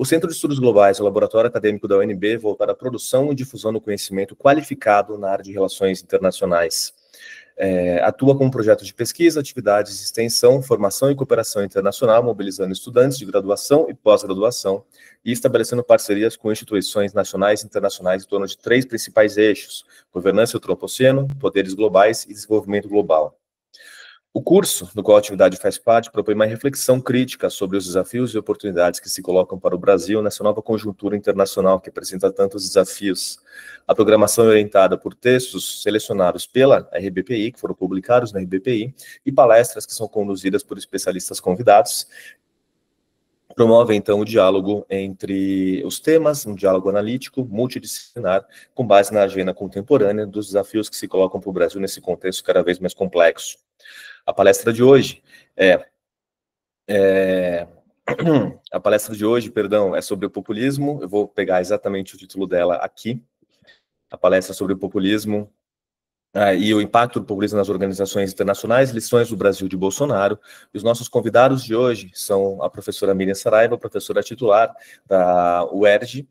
O Centro de Estudos Globais é o laboratório acadêmico da UNB voltado à produção e difusão do conhecimento qualificado na área de relações internacionais. Atua como projeto de pesquisa, atividades de extensão, formação e cooperação internacional, mobilizando estudantes de graduação e pós-graduação e estabelecendo parcerias com instituições nacionais e internacionais em torno de 3 principais eixos: governança e antropoceno, poderes globais e desenvolvimento global. O curso, do qual a atividade faz parte, propõe uma reflexão crítica sobre os desafios e oportunidades que se colocam para o Brasil nessa nova conjuntura internacional que apresenta tantos desafios. A programação é orientada por textos selecionados pela RBPI, que foram publicados na RBPI, e palestras que são conduzidas por especialistas convidados. Promove, então, o diálogo entre os temas, um diálogo analítico, multidisciplinar, com base na agenda contemporânea dos desafios que se colocam para o Brasil nesse contexto cada vez mais complexo. A palestra de hoje é sobre o populismo. Eu vou pegar exatamente o título dela aqui. A palestra sobre o populismo e o impacto do populismo nas organizações internacionais, lições do Brasil de Bolsonaro. E os nossos convidados de hoje são a professora Miriam Saraiva, professora titular da UERJ,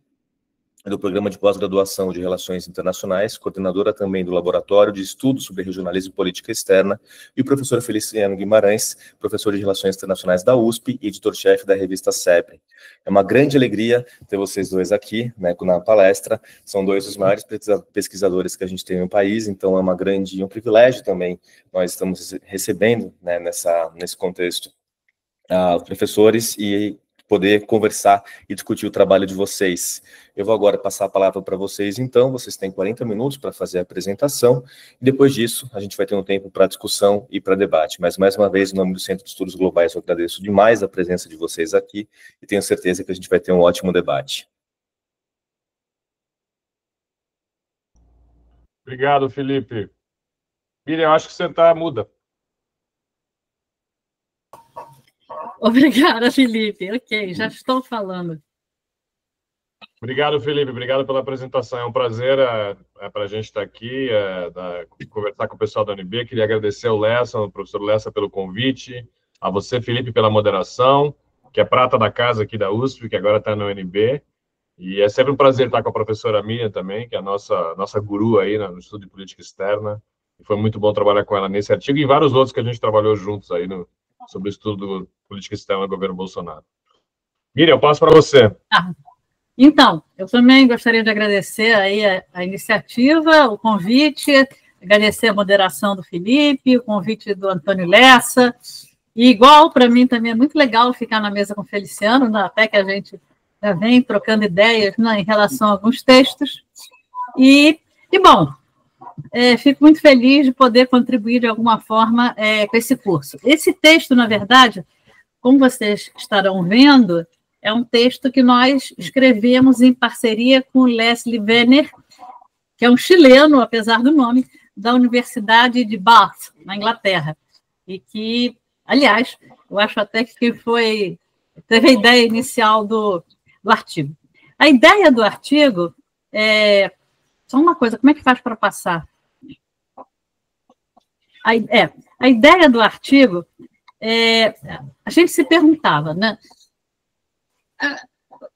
do Programa de Pós-Graduação de Relações Internacionais, coordenadora também do Laboratório de Estudos sobre Regionalismo e Política Externa, e o professor Feliciano Guimarães, professor de Relações Internacionais da USP e editor-chefe da revista SEBRE. É uma grande alegria ter vocês dois aqui, né, na palestra. São dois dos maiores pesquisadores que a gente tem no país, então é um privilégio também nós estamos recebendo, né, nesse contexto os professores e poder conversar e discutir o trabalho de vocês. Eu vou agora passar a palavra para vocês, então, vocês têm 40 minutos para fazer a apresentação, e depois disso, a gente vai ter um tempo para discussão e para debate. Mas, mais uma vez, em nome do Centro de Estudos Globais, eu agradeço demais a presença de vocês aqui, e tenho certeza que a gente vai ter um ótimo debate. Obrigado, Felipe. Miriam, acho que você está muda. Obrigada, Felipe. Ok, já estou falando. Obrigado, Felipe. Obrigado pela apresentação. É um prazer para a gente estar aqui, conversar com o pessoal da UNB. Queria agradecer ao Lessa, ao professor Lessa, pelo convite, a você, Felipe, pela moderação, que é prata da casa aqui da USP, que agora está na UNB. E é sempre um prazer estar com a professora Miriam também, que é a nossa guru aí no estudo de política externa. E foi muito bom trabalhar com ela nesse artigo e em vários outros que a gente trabalhou juntos aí sobre o estudo de política externa do governo Bolsonaro. Miriam, eu passo para você. Então, eu também gostaria de agradecer aí a iniciativa, o convite, agradecer a moderação do Felipe, o convite do Antônio Lessa, e igual para mim também é muito legal ficar na mesa com o Feliciano, né, até que a gente já vem trocando ideias, né, em relação a alguns textos, e bom, fico muito feliz de poder contribuir de alguma forma com esse curso. Esse texto, na verdade, como vocês estarão vendo, é um texto que nós escrevemos em parceria com Leslie Werner, que é um chileno, apesar do nome, da Universidade de Bath, na Inglaterra. E que, aliás, eu acho até que teve a ideia inicial do artigo. A ideia do artigo é... Só uma coisa, como é que faz para passar? A ideia do artigo a gente se perguntava, né?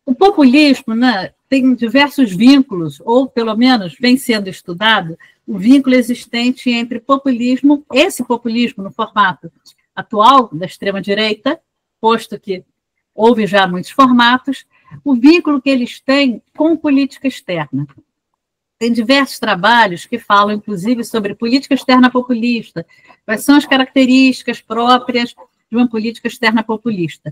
O populismo, né, tem diversos vínculos, ou pelo menos vem sendo estudado, o vínculo existente entre populismo, esse populismo no formato atual da extrema-direita, posto que houve já muitos formatos, o vínculo que eles têm com política externa. Tem diversos trabalhos que falam, inclusive, sobre política externa populista, quais são as características próprias de uma política externa populista.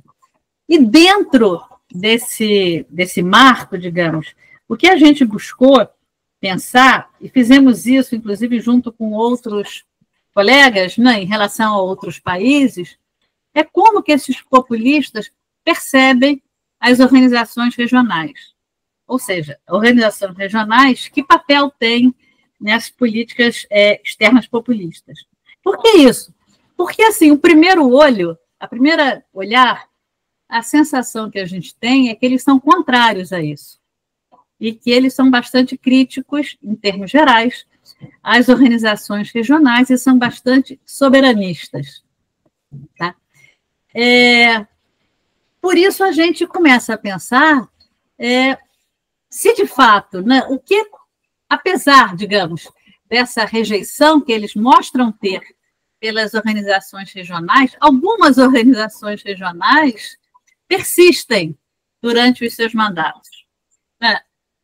E dentro desse marco, digamos, o que a gente buscou pensar, e fizemos isso, inclusive, junto com outros colegas, né, em relação a outros países, é como que esses populistas percebem as organizações regionais. Ou seja, organizações regionais, que papel têm nessas políticas externas populistas? Por que isso? Porque, assim, o primeiro olhar, a sensação que a gente tem é que eles são contrários a isso. E que eles são bastante críticos, em termos gerais, às organizações regionais e são bastante soberanistas. Tá? por isso a gente começa a pensar se, de fato, né, o que, apesar, digamos, dessa rejeição que eles mostram ter pelas organizações regionais, algumas organizações regionais persistem durante os seus mandatos.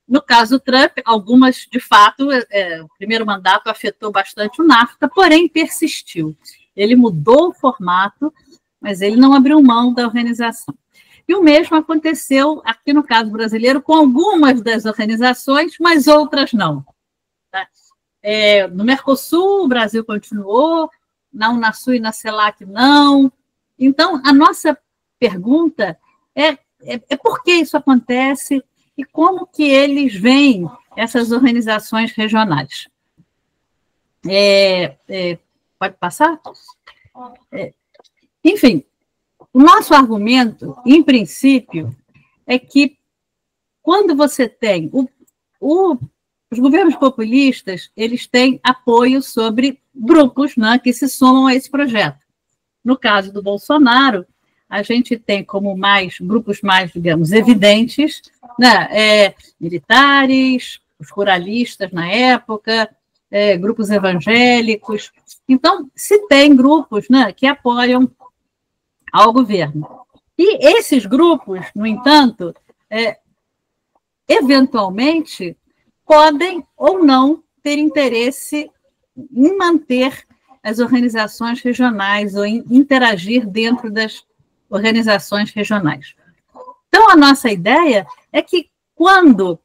No caso Trump, algumas, de fato, o primeiro mandato afetou bastante o NAFTA, porém persistiu. Ele mudou o formato, mas ele não abriu mão da organização. E o mesmo aconteceu aqui no caso brasileiro com algumas das organizações, mas outras não. Tá? No Mercosul, o Brasil continuou, na Unasul e na CELAC não. Então, a nossa pergunta é por que isso acontece e como que eles veem essas organizações regionais. Pode passar? Enfim, o nosso argumento, em princípio, é que quando você tem os governos populistas, eles têm apoio sobre grupos, né, que se somam a esse projeto. No caso do Bolsonaro, a gente tem como grupos mais, digamos, evidentes, né, militares, os ruralistas na época, grupos evangélicos. Então, se tem grupos, né, que apoiam ao governo. E esses grupos, no entanto, eventualmente, podem ou não ter interesse em manter as organizações regionais ou em interagir dentro das organizações regionais. Então, a nossa ideia é que, quando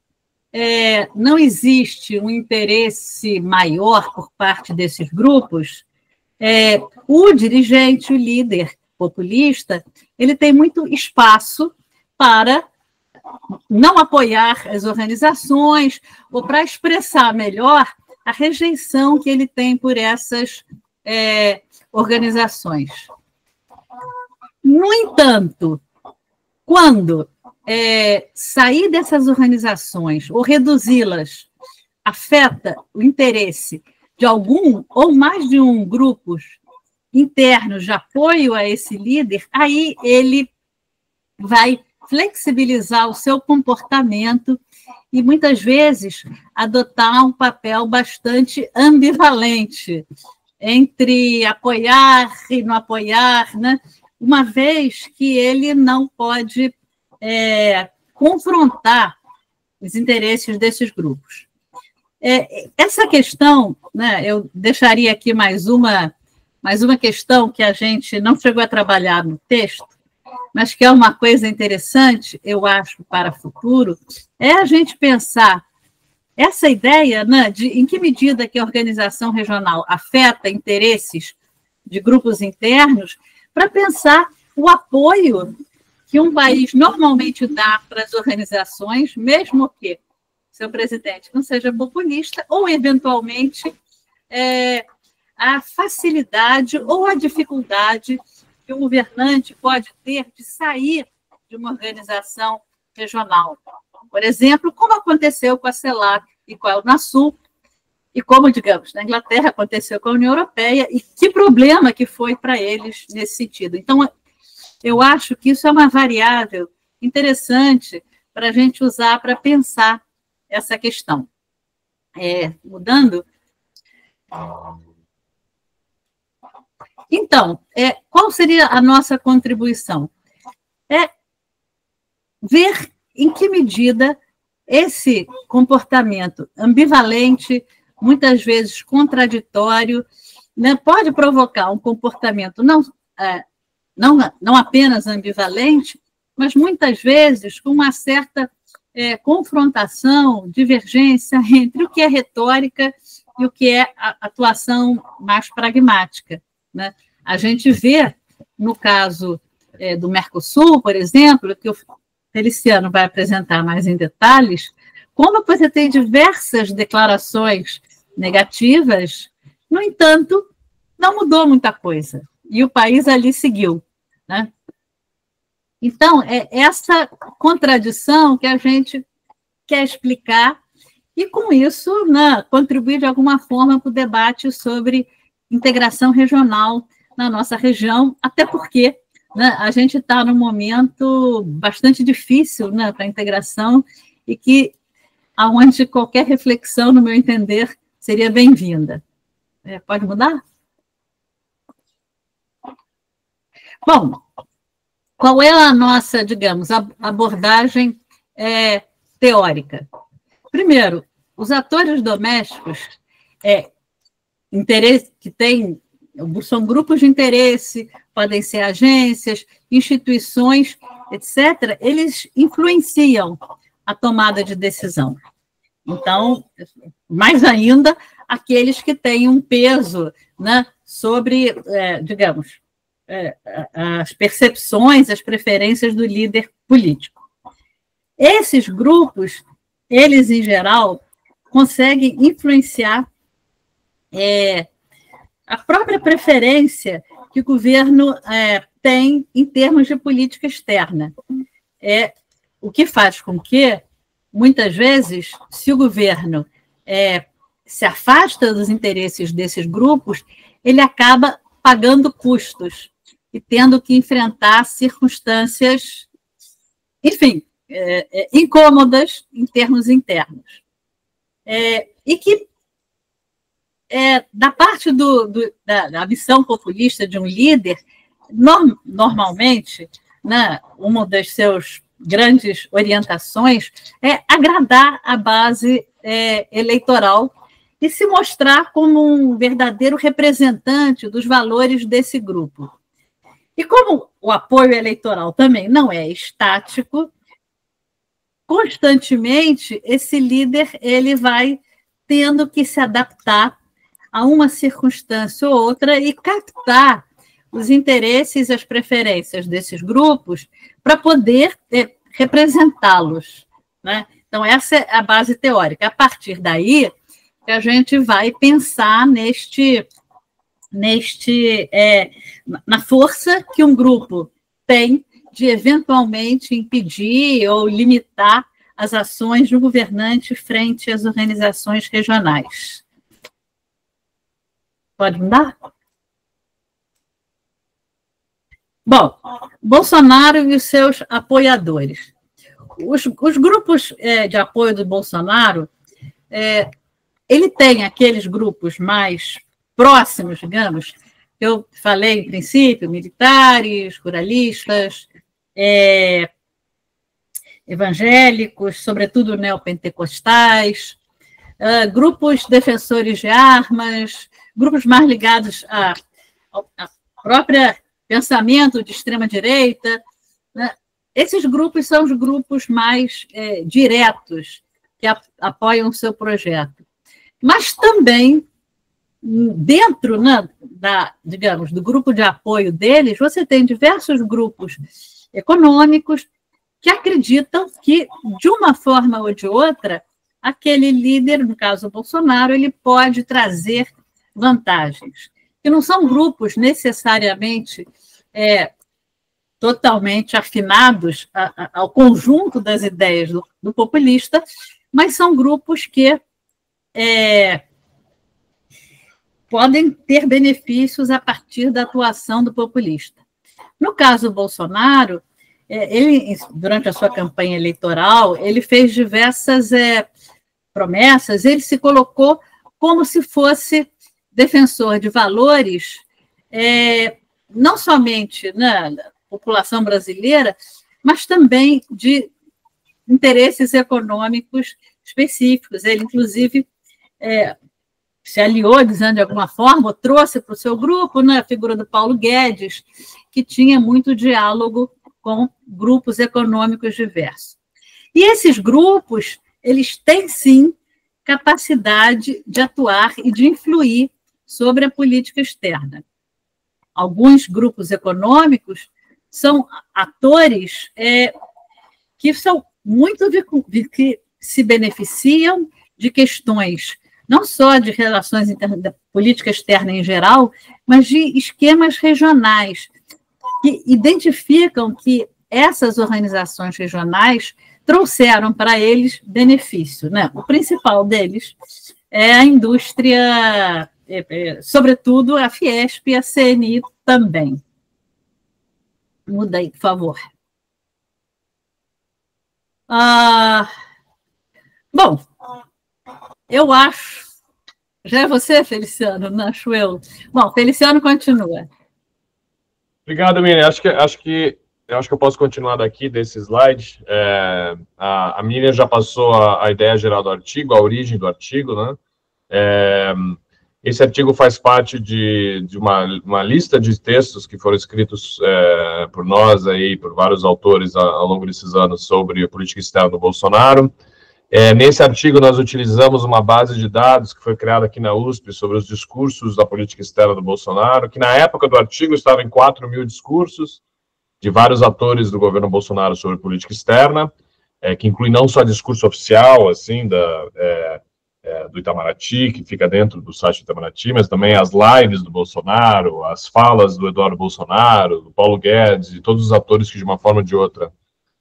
não existe um interesse maior por parte desses grupos, o dirigente, o líder populista, ele tem muito espaço para não apoiar as organizações ou para expressar melhor a rejeição que ele tem por essas organizações. No entanto, quando sair dessas organizações ou reduzi-las afeta o interesse de algum ou mais de um grupos internos de apoio a esse líder, aí ele vai flexibilizar o seu comportamento e, muitas vezes, adotar um papel bastante ambivalente entre apoiar e não apoiar, né? Uma vez que ele não pode confrontar os interesses desses grupos. Essa questão, né, eu deixaria aqui mais uma questão que a gente não chegou a trabalhar no texto, mas que é uma coisa interessante, eu acho, para o futuro, é a gente pensar essa ideia, né, de em que medida que a organização regional afeta interesses de grupos internos, para pensar o apoio que um país normalmente dá para as organizações, mesmo que seu presidente não seja populista, ou, eventualmente, a facilidade ou a dificuldade que o governante pode ter de sair de uma organização regional. Por exemplo, como aconteceu com a CELAC e com a Unasul, e como, digamos, na Inglaterra aconteceu com a União Europeia, e que problema que foi para eles nesse sentido. Então, eu acho que isso é uma variável interessante para a gente usar para pensar essa questão. Mudando. Então, qual seria a nossa contribuição? Ver em que medida esse comportamento ambivalente, muitas vezes contraditório, né, pode provocar um comportamento não apenas ambivalente, mas muitas vezes com uma certa confrontação, divergência entre o que é retórica e o que é a atuação mais pragmática, né? A gente vê, no caso do Mercosul, por exemplo, que o Feliciano vai apresentar mais em detalhes, como você tem diversas declarações negativas, no entanto, não mudou muita coisa, e o país ali seguiu, né? Então, é essa contradição que a gente quer explicar e, com isso, né, contribuir de alguma forma para o debate sobre integração regional na nossa região, até porque né, a gente está num momento bastante difícil, né, para a integração e que aonde qualquer reflexão, no meu entender, seria bem-vinda. Pode mudar? Bom, qual é a nossa, digamos, abordagem teórica? Primeiro, os atores domésticos que têm, são grupos de interesse, podem ser agências, instituições, etc., eles influenciam a tomada de decisão. Então, mais ainda, aqueles que têm um peso, né, sobre, digamos, as percepções, as preferências do líder político. Esses grupos, eles, em geral, conseguem influenciar a própria preferência que o governo tem em termos de política externa. O que faz com que, muitas vezes, se o governo se afasta dos interesses desses grupos, ele acaba pagando custos e tendo que enfrentar circunstâncias, enfim, incômodas em termos internos. E que, da parte da missão populista de um líder, normalmente, né, uma das suas grandes orientações é agradar a base eleitoral e se mostrar como um verdadeiro representante dos valores desse grupo. E como o apoio eleitoral também não é estático, constantemente esse líder ele vai tendo que se adaptar a uma circunstância ou outra e captar os interesses e as preferências desses grupos para poder representá-los, né? Então, essa é a base teórica. A partir daí, que a gente vai pensar na força que um grupo tem de, eventualmente, impedir ou limitar as ações do governante frente às organizações regionais. Pode mudar? Bom, Bolsonaro e os seus apoiadores. Os grupos de apoio do Bolsonaro, ele tem aqueles grupos mais próximos, digamos, eu falei, em princípio, militares, ruralistas, evangélicos, sobretudo neopentecostais, grupos defensores de armas, grupos mais ligados ao próprio pensamento de extrema-direita, né? Esses grupos são os grupos mais diretos que apoiam o seu projeto. Mas também, dentro, né, digamos, do grupo de apoio deles, você tem diversos grupos econômicos que acreditam que, de uma forma ou de outra, aquele líder, no caso o Bolsonaro, ele pode trazer vantagens. Que não são grupos necessariamente totalmente afinados ao conjunto das ideias do populista, mas são grupos que podem ter benefícios a partir da atuação do populista. No caso do Bolsonaro, ele, durante a sua campanha eleitoral, ele fez diversas promessas, ele se colocou como se fosse defensor de valores, não somente na população brasileira, mas também de interesses econômicos específicos. Ele, inclusive, se aliou, dizendo de alguma forma, ou trouxe para o seu grupo, né, a figura do Paulo Guedes, que tinha muito diálogo com grupos econômicos diversos. E esses grupos, eles têm, sim, capacidade de atuar e de influir sobre a política externa. Alguns grupos econômicos são atores que são muito que se beneficiam de questões não só de relações da política externa em geral, mas de esquemas regionais que identificam que essas organizações regionais trouxeram para eles benefício, né? O principal deles é a indústria, sobretudo a Fiesp e a CNI também. Muda aí, por favor. Bom, eu acho... Já é você, Feliciano, não acho eu. Bom, Feliciano continua. Obrigado, Miriam. Acho que eu posso continuar daqui, desse slide. A Miriam já passou a ideia geral do artigo, a origem do artigo, né? Esse artigo faz parte de uma lista de textos que foram escritos por nós, aí, por vários autores ao longo desses anos sobre a política externa do Bolsonaro. Nesse artigo, nós utilizamos uma base de dados que foi criada aqui na USP sobre os discursos da política externa do Bolsonaro, que na época do artigo estava em 4.000 discursos de vários atores do governo Bolsonaro sobre política externa, que inclui não só discurso oficial, assim, do Itamaraty, que fica dentro do site do Itamaraty, mas também as lives do Bolsonaro, as falas do Eduardo Bolsonaro, do Paulo Guedes, e todos os atores que, de uma forma ou de outra,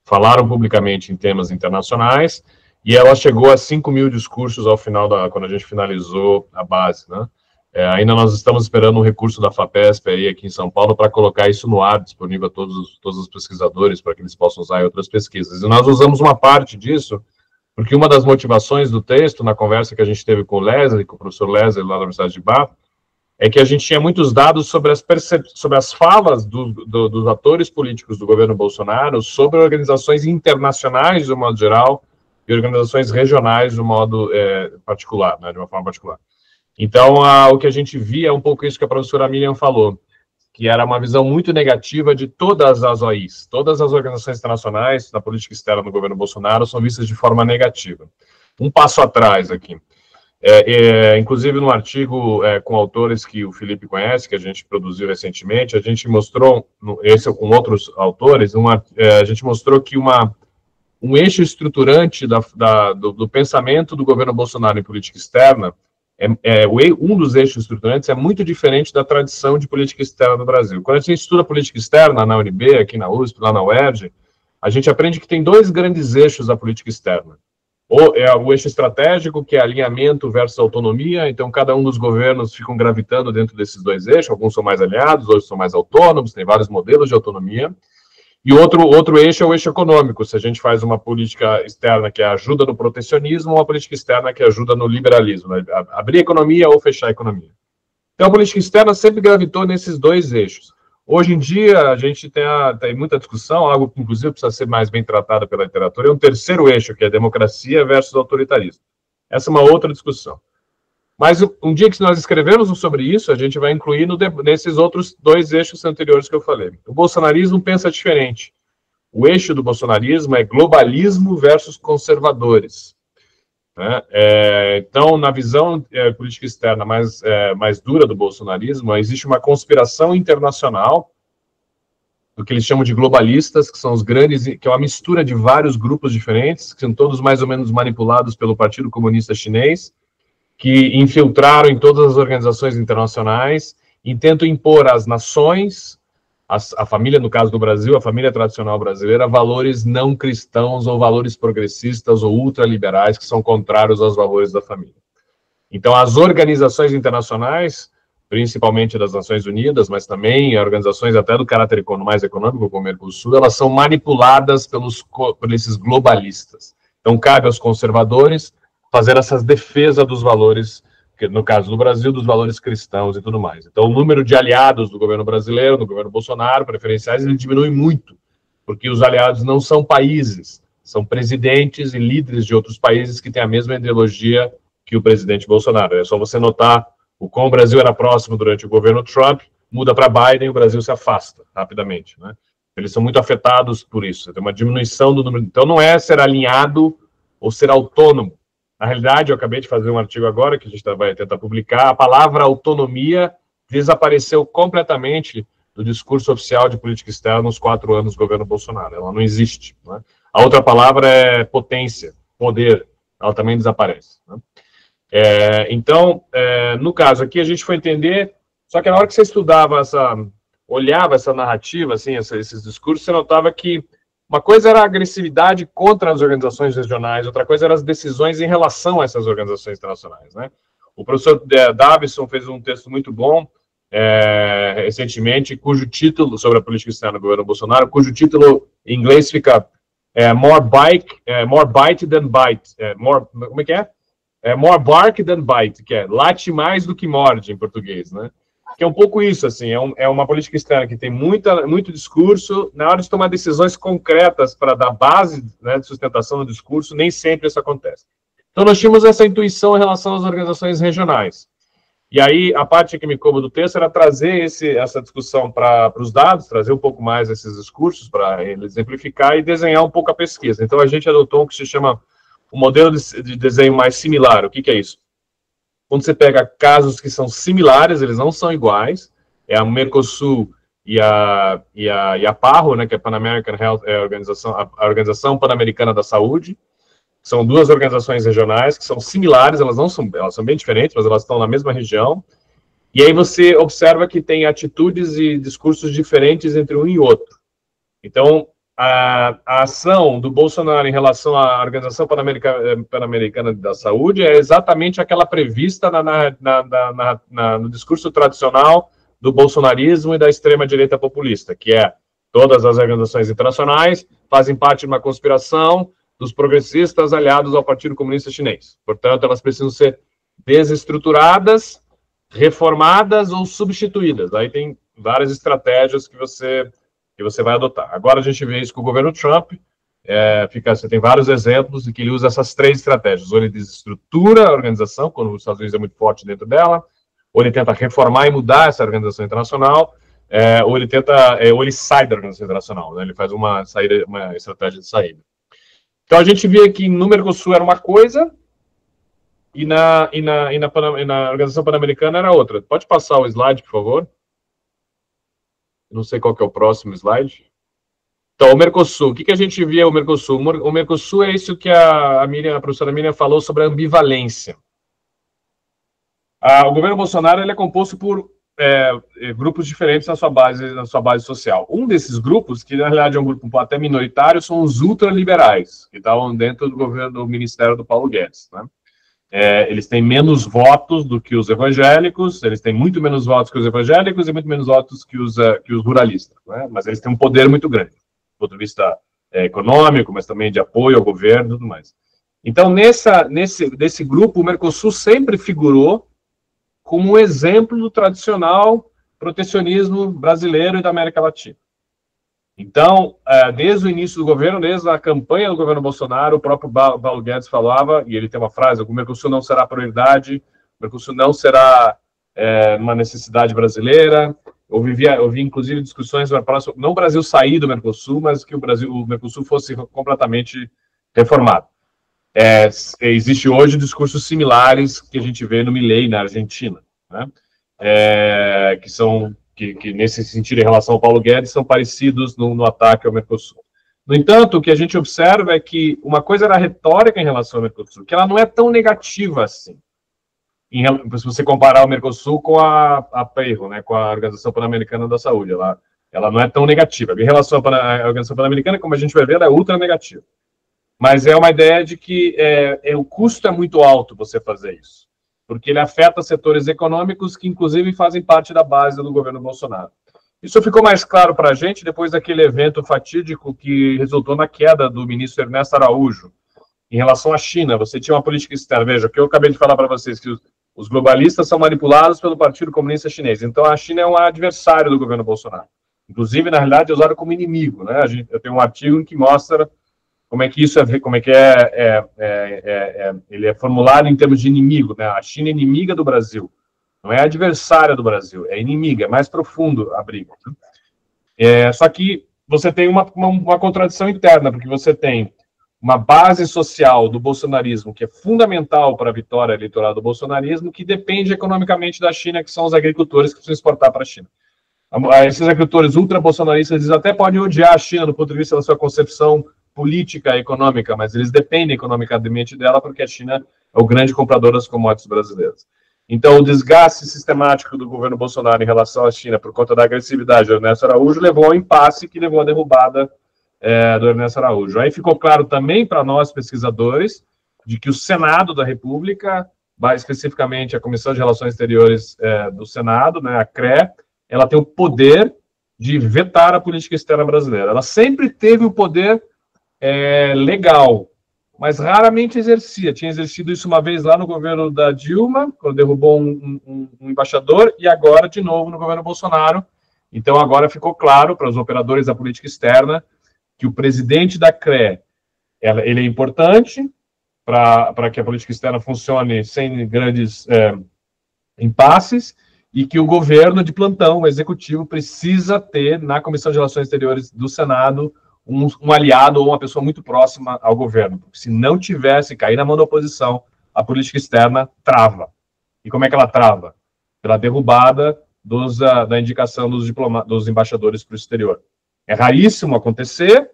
falaram publicamente em temas internacionais. E ela chegou a 5.000 discursos ao final, quando a gente finalizou a base, né? Ainda nós estamos esperando um recurso da FAPESP aí aqui em São Paulo para colocar isso no ar, disponível a todos os pesquisadores, para que eles possam usar em outras pesquisas. E nós usamos uma parte disso, porque uma das motivações do texto, na conversa que a gente teve com o Leslie, com o professor Leslie lá da Universidade de Bath, é que a gente tinha muitos dados sobre as falas dos atores políticos do governo Bolsonaro sobre organizações internacionais, de um modo geral, e organizações regionais de um modo particular, né, de uma forma particular. Então, o que a gente via é um pouco isso que a professora Miriam falou, que era uma visão muito negativa de todas as OIs, todas as organizações internacionais da política externa do governo Bolsonaro são vistas de forma negativa. Um passo atrás aqui. Inclusive, no artigo com autores que o Felipe conhece, que a gente produziu recentemente, a gente mostrou, esse com outros autores, a gente mostrou que um eixo estruturante do pensamento do governo Bolsonaro em política externa, um dos eixos estruturantes é muito diferente da tradição de política externa no Brasil. Quando a gente estuda política externa na UNB, aqui na USP, lá na UERJ, a gente aprende que tem dois grandes eixos da política externa. O eixo estratégico, que é alinhamento versus autonomia, então cada um dos governos ficam gravitando dentro desses dois eixos, alguns são mais aliados, outros são mais autônomos, tem vários modelos de autonomia. E outro eixo é o eixo econômico, se a gente faz uma política externa que ajuda no protecionismo, ou uma política externa que ajuda no liberalismo, né? Abrir a economia ou fechar a economia. Então, a política externa sempre gravitou nesses dois eixos. Hoje em dia, a gente tem muita discussão, algo que, inclusive, precisa ser mais bem tratado pela literatura, é um terceiro eixo, que é democracia versus autoritarismo. Essa é uma outra discussão. Mas um dia que nós escrevemos sobre isso, a gente vai incluir nesses outros dois eixos anteriores que eu falei. O bolsonarismo pensa diferente. O eixo do bolsonarismo é globalismo versus conservadores. Né? Então, na visão política externa mais dura do bolsonarismo, existe uma conspiração internacional, do que eles chamam de globalistas, que são os grandes, que é uma mistura de vários grupos diferentes, que são todos mais ou menos manipulados pelo Partido Comunista Chinês, que infiltraram em todas as organizações internacionais e tentam impor às nações, a família, no caso do Brasil, a família tradicional brasileira, valores não cristãos ou valores progressistas ou ultraliberais que são contrários aos valores da família. Então, as organizações internacionais, principalmente das Nações Unidas, mas também organizações até do caráter mais econômico, como o Mercosul, elas são manipuladas por esses globalistas. Então, cabe aos conservadores fazer essas defesas dos valores, no caso do Brasil, dos valores cristãos e tudo mais. Então, o número de aliados do governo brasileiro, do governo Bolsonaro, preferenciais, ele diminui muito, porque os aliados não são países, são presidentes e líderes de outros países que têm a mesma ideologia que o presidente Bolsonaro. É só você notar o quão o Brasil era próximo durante o governo Trump, muda para Biden e o Brasil se afasta rapidamente, né? Eles são muito afetados por isso, tem uma diminuição do número. Então, não é ser alinhado ou ser autônomo. Na realidade, eu acabei de fazer um artigo agora, que a gente vai tentar publicar, a palavra autonomia desapareceu completamente do discurso oficial de política externa nos 4 anos do governo Bolsonaro. Ela não existe. Né? A outra palavra é potência, poder. Ela também desaparece. Né? Então, no caso aqui, a gente foi entender, só que na hora que você estudava olhava essa narrativa, assim, esses discursos, você notava que uma coisa era a agressividade contra as organizações regionais, outra coisa eram as decisões em relação a essas organizações internacionais, né? O professor Davison fez um texto muito bom recentemente, cujo título, sobre a política externa do governo Bolsonaro, cujo título em inglês fica more bite than bite. Como é que é? More bark than bite, que é late mais do que morde em português, né? Que é um pouco isso, assim, é uma política externa que tem muito discurso, na hora de tomar decisões concretas para dar base, né, de sustentação no discurso, nem sempre isso acontece. Então nós tínhamos essa intuição em relação às organizações regionais. E aí a parte que me coube do texto era trazer essa discussão para os dados, trazer um pouco mais esses discursos para exemplificar e desenhar um pouco a pesquisa. Então a gente adotou o que se chama o modelo de desenho mais similar. O que é isso? Quando você pega casos que são similares, eles não são iguais, é a Mercosul e a PAHO, né, que é a Pan American Health, a Organização Pan-Americana da Saúde, são duas organizações regionais que são similares, elas são bem diferentes, mas elas estão na mesma região, e aí você observa que tem atitudes e discursos diferentes entre um e outro. Então, a ação do Bolsonaro em relação à Organização Pan-Americana da Saúde é exatamente aquela prevista no discurso tradicional do bolsonarismo e da extrema-direita populista, que é todas as organizações internacionais fazem parte de uma conspiração dos progressistas aliados ao Partido Comunista Chinês. Portanto, elas precisam ser desestruturadas, reformadas ou substituídas. Aí tem várias estratégias que você vai adotar. Agora a gente vê isso com o governo Trump, você tem vários exemplos de que ele usa essas três estratégias. Ou ele desestrutura a organização, quando os Estados Unidos é muito forte dentro dela, ou ele tenta reformar e mudar essa organização internacional, ou ele sai da organização internacional, né? Ele faz uma estratégia de saída. Então a gente vê que no Mercosul era uma coisa, e na Organização Pan-Americana era outra. Pode passar o slide, por favor? Não sei qual que é o próximo slide. Então, o Mercosul. O que a gente via o Mercosul? O Mercosul é isso que a professora Miriam falou sobre a ambivalência. O governo Bolsonaro ele é composto por grupos diferentes na sua base social. Um desses grupos, que na realidade é um grupo até minoritário, são os ultraliberais, que estavam dentro do governo do Ministério do Paulo Guedes, né? Eles têm menos votos do que os evangélicos, eles têm muito menos votos que os evangélicos e muito menos votos que os ruralistas, né? Mas eles têm um poder muito grande, do ponto de vista econômico, mas também de apoio ao governo e tudo mais. Então, nesse grupo, o Mercosul sempre figurou como um exemplo do tradicional protecionismo brasileiro e da América Latina. Então, desde o início do governo, desde a campanha do governo Bolsonaro, o próprio Paulo Guedes falava, e ele tem uma frase: o Mercosul não será prioridade, o Mercosul não será uma necessidade brasileira. Eu vi, inclusive, discussões para não o Brasil sair do Mercosul, mas que o Mercosul fosse completamente reformado. Existe hoje discursos similares que a gente vê no Milei, na Argentina, né? Que nesse sentido, em relação ao Paulo Guedes, são parecidos no ataque ao Mercosul. No entanto, o que a gente observa é que uma coisa era a retórica em relação ao Mercosul, que ela não é tão negativa assim. Se você comparar o Mercosul com a PAHO, né, com a Organização Pan-Americana da Saúde, ela não é tão negativa. Em relação à Organização Pan-Americana, como a gente vai ver, ela é ultra negativa. Mas é uma ideia de que o custo é muito alto você fazer isso, porque ele afeta setores econômicos que, inclusive, fazem parte da base do governo Bolsonaro. Isso ficou mais claro para a gente depois daquele evento fatídico que resultou na queda do ministro Ernesto Araújo em relação à China. Você tinha uma política externa. Veja, o que eu acabei de falar para vocês, que os globalistas são manipulados pelo Partido Comunista Chinês. Então, a China é um adversário do governo Bolsonaro. Inclusive, na realidade, é usado como inimigo, né? Eu tenho um artigo que mostra como é que isso ele é formulado em termos de inimigo, né? A China é inimiga do Brasil, não é adversária do Brasil, é inimiga, é mais profundo a briga, né? Só que você tem uma contradição interna, porque você tem uma base social do bolsonarismo que é fundamental para a vitória eleitoral do bolsonarismo, que depende economicamente da China, que são os agricultores que precisam exportar para a China. Esses agricultores ultra-bolsonaristas, eles até podem odiar a China do ponto de vista da sua concepção política e econômica, mas eles dependem economicamente dela porque a China é o grande comprador das commodities brasileiras. Então, o desgaste sistemático do governo Bolsonaro em relação à China por conta da agressividade do Ernesto Araújo levou ao impasse que levou à derrubada do Ernesto Araújo. Aí ficou claro também para nós, pesquisadores, de que o Senado da República especificamente a Comissão de Relações Exteriores do Senado, né, a CRE, ela tem o poder de vetar a política externa brasileira. Ela sempre teve o poder legal, mas raramente exercia. Tinha exercido isso uma vez lá no governo da Dilma, quando derrubou um embaixador, e agora de novo no governo Bolsonaro. Então agora ficou claro para os operadores da política externa que o presidente da CRE, ele é importante para que a política externa funcione sem grandes impasses, e que o governo de plantão, o executivo, precisa ter na Comissão de Relações Exteriores do Senado um aliado ou uma pessoa muito próxima ao governo. Porque se não tivesse, cair na mão da oposição, a política externa trava. E como é que ela trava? Pela derrubada da indicação dos embaixadores para o exterior. É raríssimo acontecer,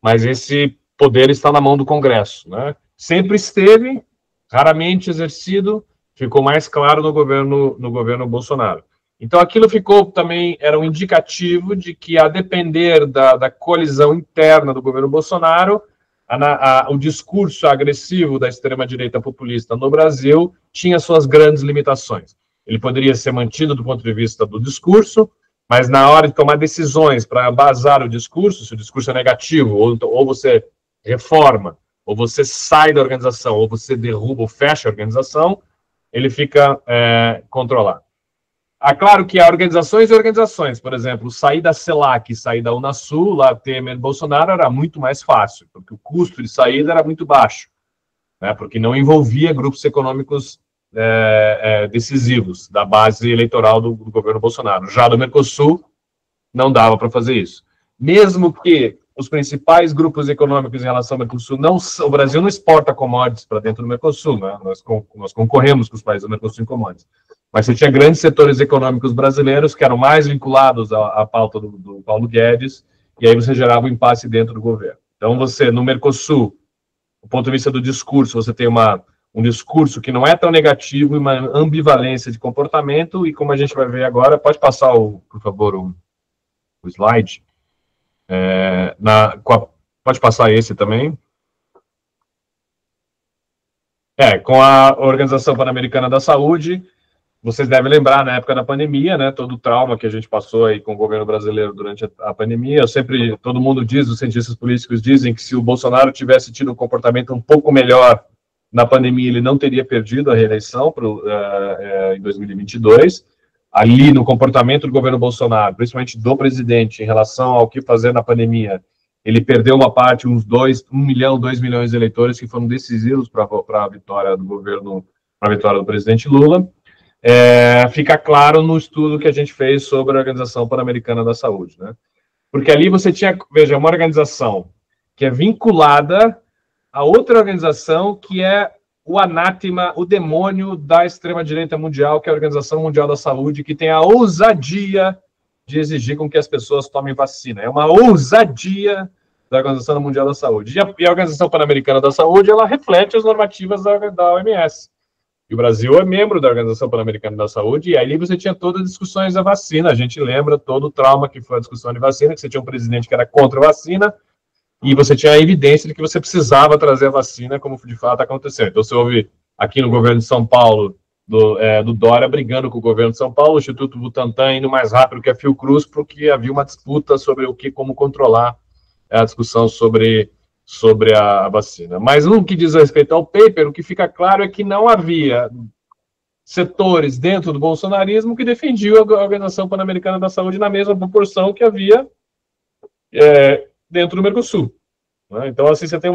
mas esse poder está na mão do Congresso, né? Sempre esteve, raramente exercido, ficou mais claro no governo Bolsonaro. Então, aquilo ficou também, era um indicativo de que, a depender da colisão interna do governo Bolsonaro, o discurso agressivo da extrema-direita populista no Brasil tinha suas grandes limitações. Ele poderia ser mantido do ponto de vista do discurso, mas na hora de tomar decisões para embasar o discurso, se o discurso é negativo, ou você reforma, ou você sai da organização, ou você derruba ou fecha a organização, ele fica controlado. Claro que há organizações e organizações, por exemplo, sair da CELAC e sair da Unasul, lá Temer e Bolsonaro, era muito mais fácil, porque o custo de saída era muito baixo, né, porque não envolvia grupos econômicos decisivos da base eleitoral do governo Bolsonaro. Já do Mercosul, não dava para fazer isso. Mesmo que os principais grupos econômicos em relação ao Mercosul, o Brasil não exporta commodities para dentro do Mercosul, né? Nós concorremos com os países do Mercosul em commodities. Mas você tinha grandes setores econômicos brasileiros que eram mais vinculados à pauta do Paulo Guedes, e aí você gerava um impasse dentro do governo. Então, você, no Mercosul, do ponto de vista do discurso, você tem um discurso que não é tão negativo e uma ambivalência de comportamento, e como a gente vai ver agora, pode passar, por favor, o slide. Pode passar esse também. Com a Organização Pan-Americana da Saúde, vocês devem lembrar, na época da pandemia, né, todo o trauma que a gente passou aí com o governo brasileiro durante a pandemia. Todo mundo diz, os cientistas políticos dizem que se o Bolsonaro tivesse tido um comportamento um pouco melhor na pandemia, ele não teria perdido a reeleição em 2022. Ali, no comportamento do governo Bolsonaro, principalmente do presidente, em relação ao que fazer na pandemia, ele perdeu uma parte, uns 1 milhão, 2 milhões de eleitores que foram decisivos para a vitória do governo, para a vitória do presidente Lula. Fica claro no estudo que a gente fez sobre a Organização Pan-Americana da Saúde, né? Porque ali você tinha, veja, uma organização que é vinculada a outra organização que é o anátema, o demônio da extrema-direita mundial, que é a Organização Mundial da Saúde, que tem a ousadia de exigir com que as pessoas tomem vacina. É uma ousadia da Organização Mundial da Saúde. E a Organização Pan-Americana da Saúde, ela reflete as normativas da OMS. E o Brasil é membro da Organização Pan-Americana da Saúde, e ali você tinha todas as discussões da vacina. A gente lembra todo o trauma que foi a discussão de vacina, que você tinha um presidente que era contra a vacina, e você tinha a evidência de que você precisava trazer a vacina, como de fato aconteceu. Então, você ouve aqui no governo de São Paulo, do Dória, brigando com o governo de São Paulo, o Instituto Butantan indo mais rápido que a Fiocruz, porque havia uma disputa sobre como controlar a discussão sobre a vacina. Mas no que diz respeito ao paper, o que fica claro é que não havia setores dentro do bolsonarismo que defendiam a Organização Pan-Americana da Saúde na mesma proporção que havia dentro do Mercosul. Né? Então, assim, você tem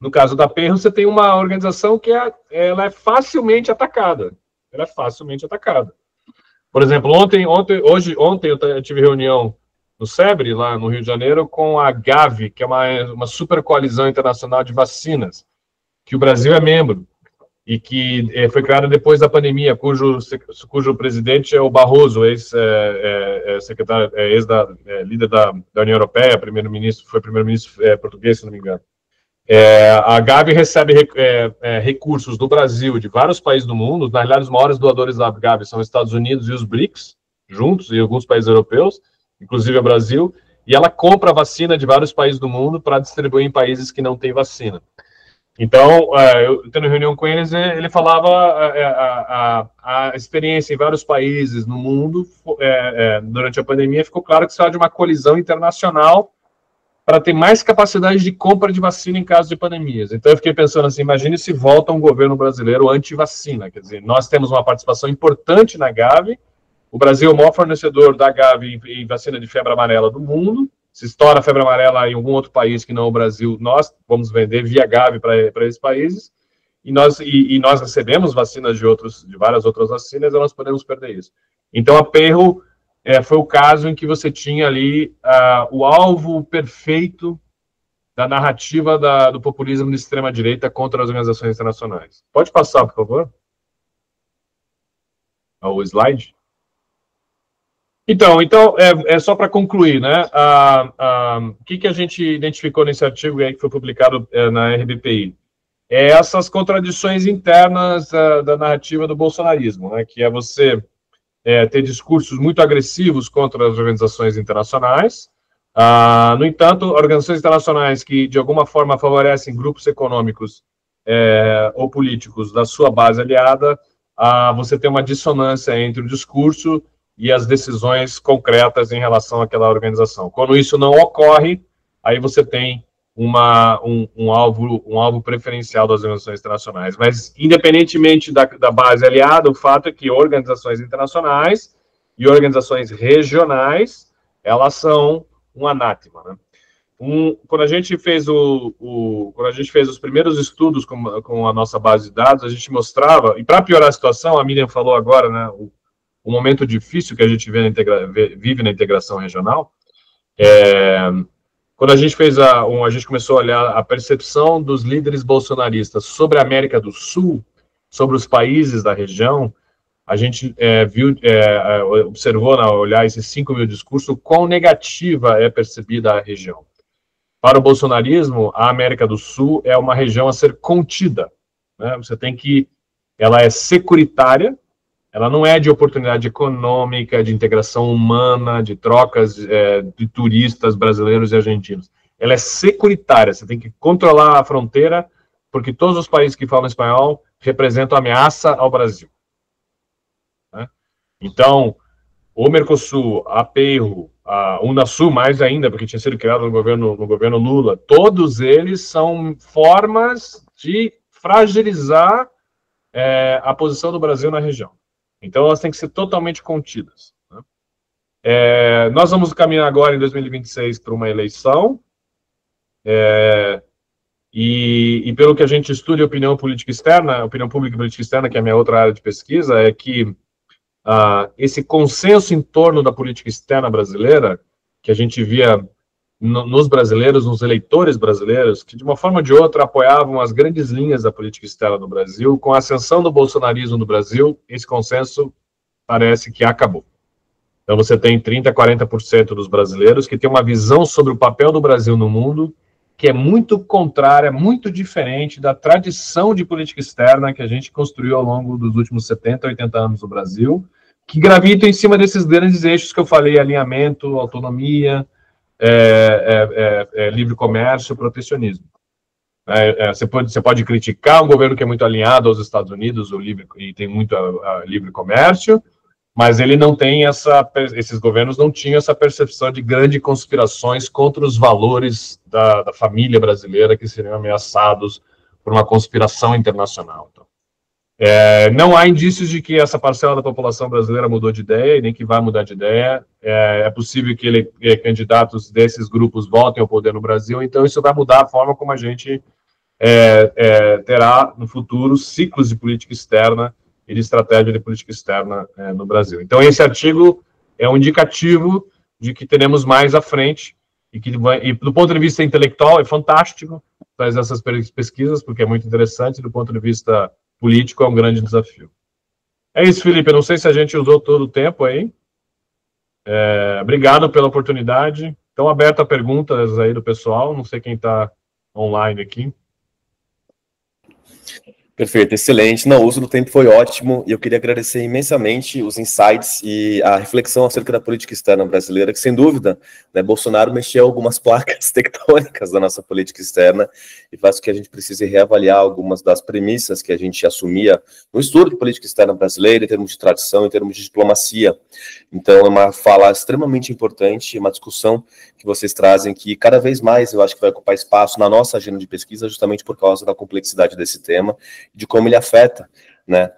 no caso da PEN, você tem uma organização que ela é facilmente atacada. Ela é facilmente atacada. Por exemplo, ontem eu tive reunião no SEBRE, lá no Rio de Janeiro, com a Gavi, que é uma super coalizão internacional de vacinas, que o Brasil é membro, e que foi criada depois da pandemia, cujo presidente é o Barroso, ex-secretário, líder da União Europeia, foi primeiro-ministro português, se não me engano. A Gavi recebe recursos do Brasil, de vários países do mundo. Na realidade, os maiores doadores da Gavi são os Estados Unidos e os BRICS, juntos, e alguns países europeus, inclusive o Brasil, e ela compra vacina de vários países do mundo para distribuir em países que não têm vacina. Então, eu tendo reunião com eles, ele falava a experiência em vários países no mundo durante a pandemia, ficou claro que se fala de uma colisão internacional para ter mais capacidade de compra de vacina em caso de pandemias. Então, eu fiquei pensando assim, imagine se volta um governo brasileiro anti-vacina, quer dizer, nós temos uma participação importante na Gavi, o Brasil é o maior fornecedor da Gavi em vacina de febre amarela do mundo. Se estoura a febre amarela em algum outro país que não o Brasil, nós vamos vender via Gavi para esses países. E nós recebemos vacinas de várias outras vacinas, e nós podemos perder isso. Então, a Perro foi o caso em que você tinha ali o alvo perfeito da narrativa do populismo de extrema-direita contra as organizações internacionais. Pode passar, por favor? O slide. Então só para concluir, né? O que a gente identificou nesse artigo aí que foi publicado na RBPI? Essas contradições internas da narrativa do bolsonarismo, né? Que é você ter discursos muito agressivos contra as organizações internacionais. No entanto, organizações internacionais que, de alguma forma, favorecem grupos econômicos ou políticos da sua base aliada, você tem uma dissonância entre o discurso e as decisões concretas em relação àquela organização. Quando isso não ocorre, aí você tem um alvo preferencial das organizações internacionais. Mas, independentemente da base aliada, o fato é que organizações internacionais e organizações regionais, elas são um anátema, né? Quando a gente fez os primeiros estudos com a nossa base de dados, a gente mostrava, e para piorar a situação, a Miriam falou agora, né, o momento difícil que a gente vive na integração regional, quando a gente a gente começou a olhar a percepção dos líderes bolsonaristas sobre a América do Sul, sobre os países da região, a gente observou, ao olhar esses 5 mil discursos, quão negativa é percebida a região. Para o bolsonarismo, a América do Sul é uma região a ser contida, né? Ela é securitária, ela não é de oportunidade econômica, de integração humana, de trocas de turistas brasileiros e argentinos. Ela é securitária, você tem que controlar a fronteira, porque todos os países que falam espanhol representam ameaça ao Brasil, né? Então, o Mercosul, a Perro, a Unasul, mais ainda, porque tinha sido criado no governo Lula, todos eles são formas de fragilizar a posição do Brasil na região. Então, elas têm que ser totalmente contidas, né? Nós vamos caminhar agora, em 2026, para uma eleição, e pelo que a gente estuda em opinião pública e política externa, que é a minha outra área de pesquisa, é que esse consenso em torno da política externa brasileira, que a gente via nos brasileiros, nos eleitores brasileiros, que de uma forma ou de outra apoiavam as grandes linhas da política externa no Brasil, com a ascensão do bolsonarismo no Brasil, esse consenso parece que acabou. Então você tem 30%, 40% dos brasileiros que têm uma visão sobre o papel do Brasil no mundo que é muito contrária, muito diferente da tradição de política externa que a gente construiu ao longo dos últimos 70, 80 anos no Brasil, que gravitam em cima desses grandes eixos que eu falei: alinhamento, autonomia, livre comércio, protecionismo. Você pode criticar um governo que é muito alinhado aos Estados Unidos e tem muito livre comércio, mas ele não tem esses governos não tinham essa percepção de grandes conspirações contra os valores da família brasileira que seriam ameaçados por uma conspiração internacional. Então, não há indícios de que essa parcela da população brasileira mudou de ideia, e nem que vai mudar de ideia. É possível que candidatos desses grupos voltem ao poder no Brasil, então isso vai mudar a forma como a gente terá no futuro ciclos de política externa e de estratégia de política externa no Brasil. Então, esse artigo é um indicativo de que teremos mais à frente, e do ponto de vista intelectual é fantástico fazer essas pesquisas, porque é muito interessante, do ponto de vista político é um grande desafio. É isso, Felipe, eu não sei se a gente usou todo o tempo aí. Obrigado pela oportunidade. Estão abertas perguntas aí do pessoal, não sei quem está online aqui. Perfeito, excelente. Não, o uso do tempo foi ótimo e eu queria agradecer imensamente os insights e a reflexão acerca da política externa brasileira, que sem dúvida, né, Bolsonaro mexeu algumas placas tectônicas da nossa política externa e faz com que a gente precise reavaliar algumas das premissas que a gente assumia no estudo de política externa brasileira, em termos de tradição, em termos de diplomacia. Então, é uma fala extremamente importante, uma discussão que vocês trazem que cada vez mais eu acho que vai ocupar espaço na nossa agenda de pesquisa, justamente por causa da complexidade desse tema, de como ele afeta, né,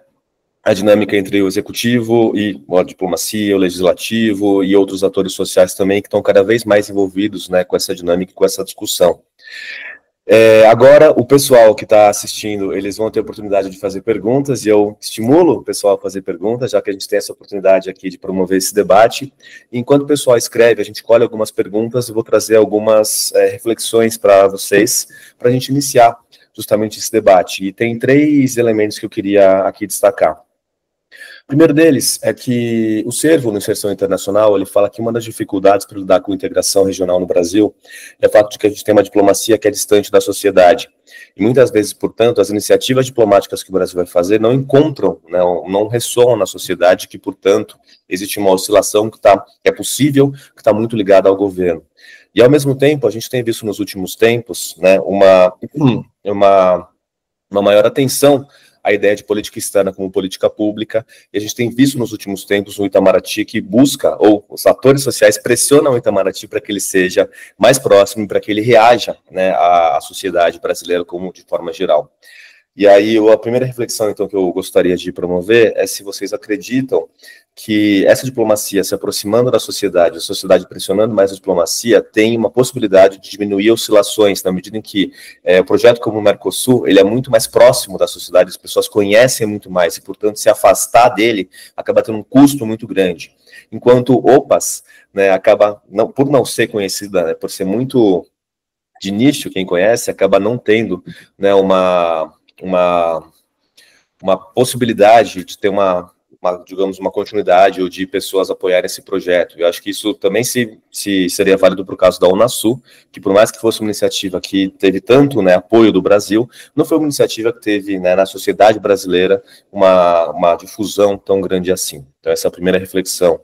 a dinâmica entre o executivo e a diplomacia, o legislativo e outros atores sociais também que estão cada vez mais envolvidos, né, com essa dinâmica, com essa discussão. Agora, o pessoal que está assistindo, eles vão ter a oportunidade de fazer perguntas, e eu estimulo o pessoal a fazer perguntas, já que a gente tem essa oportunidade aqui de promover esse debate. E enquanto o pessoal escreve, a gente colhe algumas perguntas, eu vou trazer algumas reflexões para vocês, para a gente iniciar justamente esse debate. E tem 3 elementos que eu queria aqui destacar. O primeiro deles é que o Cervo, no Inserção Internacional, ele fala que uma das dificuldades para lidar com a integração regional no Brasil é o fato de que a gente tem uma diplomacia que é distante da sociedade. E muitas vezes, portanto, as iniciativas diplomáticas que o Brasil vai fazer não encontram, não ressoam na sociedade, que, portanto, existe uma oscilação que é possível, que está muito ligada ao governo. E, ao mesmo tempo, a gente tem visto nos últimos tempos, né, uma maior atenção a ideia de política externa como política pública, e a gente tem visto nos últimos tempos o Itamaraty que busca, ou os atores sociais pressionam o Itamaraty para que ele seja mais próximo, para que ele reaja, né, à sociedade brasileira como de forma geral. E aí, a primeira reflexão, então, que eu gostaria de promover é se vocês acreditam que essa diplomacia se aproximando da sociedade, a sociedade pressionando mais a diplomacia, tem uma possibilidade de diminuir oscilações, na medida em que o projeto como o Mercosul, ele é muito mais próximo da sociedade, as pessoas conhecem muito mais, e, portanto, se afastar dele acaba tendo um custo muito grande. Enquanto OPAS, né, acaba, por não ser conhecida, né, por ser muito de nicho, quem conhece, acaba não tendo, né, uma possibilidade de ter digamos, uma continuidade ou de pessoas apoiarem esse projeto. Eu acho que isso também seria válido para o caso da Unasul, que por mais que fosse uma iniciativa que teve tanto, né, apoio do Brasil, não foi uma iniciativa que teve, né, na sociedade brasileira uma difusão tão grande assim. Então essa é a primeira reflexão.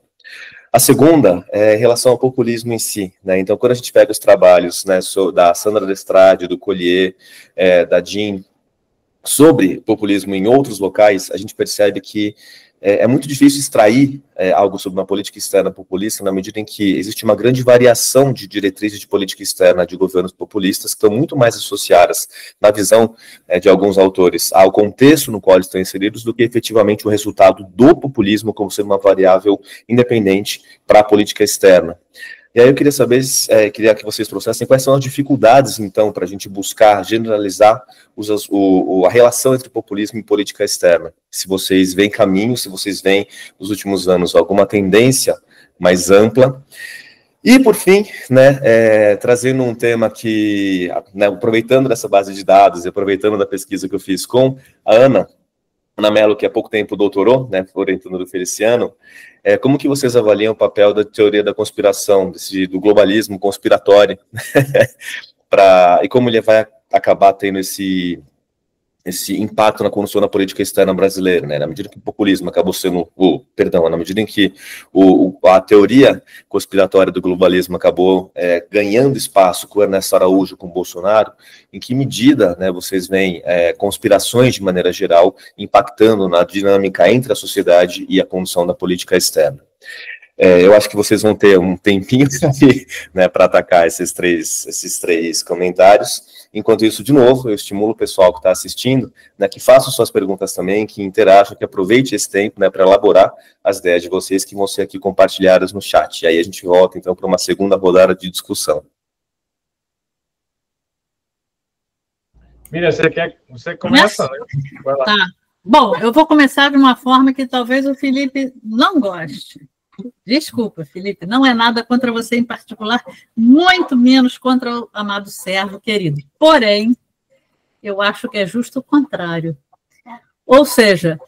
A segunda é em relação ao populismo em si, né? Então, quando a gente pega os trabalhos, né, da Sandra Destrade, do Collier, da Jean, sobre populismo em outros locais, a gente percebe que é muito difícil extrair algo sobre uma política externa populista, na medida em que existe uma grande variação de diretrizes de política externa de governos populistas, que estão muito mais associadas, na visão de alguns autores, ao contexto no qual eles estão inseridos, do que efetivamente o resultado do populismo como ser uma variável independente para a política externa. E aí eu queria saber, queria que vocês trouxessem quais são as dificuldades, então, para a gente buscar generalizar a relação entre populismo e política externa. Se vocês veem caminho, se vocês veem, nos últimos anos, alguma tendência mais ampla. E, por fim, né, trazendo um tema que, né, aproveitando dessa base de dados e aproveitando da pesquisa que eu fiz com a Ana Mello, que há pouco tempo doutorou, né, orientando do Feliciano, como que vocês avaliam o papel da teoria da conspiração, do globalismo conspiratório, e como ele vai acabar tendo esse impacto na condução da política externa brasileira, né? Na medida que o populismo acabou sendo, na medida em que a teoria conspiratória do globalismo acabou ganhando espaço com o Ernesto Araújo, com o Bolsonaro, em que medida, né, vocês veem conspirações de maneira geral impactando na dinâmica entre a sociedade e a condução da política externa? Eu acho que vocês vão ter um tempinho aqui, né, para atacar esses três comentários. Enquanto isso, de novo, eu estimulo o pessoal que está assistindo, né, que faça suas perguntas também, que interajam, que aproveite esse tempo, né, para elaborar as ideias de vocês que vão ser aqui compartilhadas no chat. E aí a gente volta, então, para uma segunda rodada de discussão. Miriam, você começa? Vai lá. Tá. Bom, eu vou começar de uma forma que talvez o Felipe não goste. Desculpa, Felipe, não é nada contra você em particular, muito menos contra o amado servo querido. Porém, eu acho que é justo o contrário. Ou seja,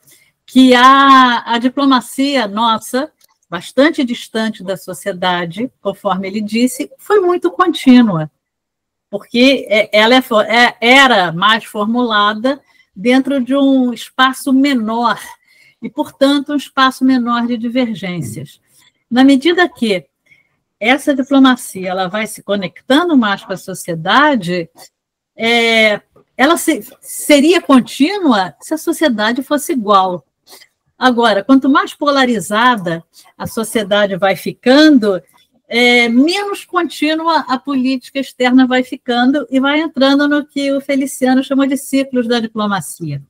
que a diplomacia nossa, bastante distante da sociedade, conforme ele disse, foi muito contínua, porque ela era mais formulada dentro de um espaço menor e, portanto, um espaço menor de divergências. Na medida que essa diplomacia ela vai se conectando mais com a sociedade, ela seria contínua se a sociedade fosse igual. Agora, quanto mais polarizada a sociedade vai ficando, menos contínua a política externa vai ficando e vai entrando no que o Feliciano chamou de ciclos da diplomacia.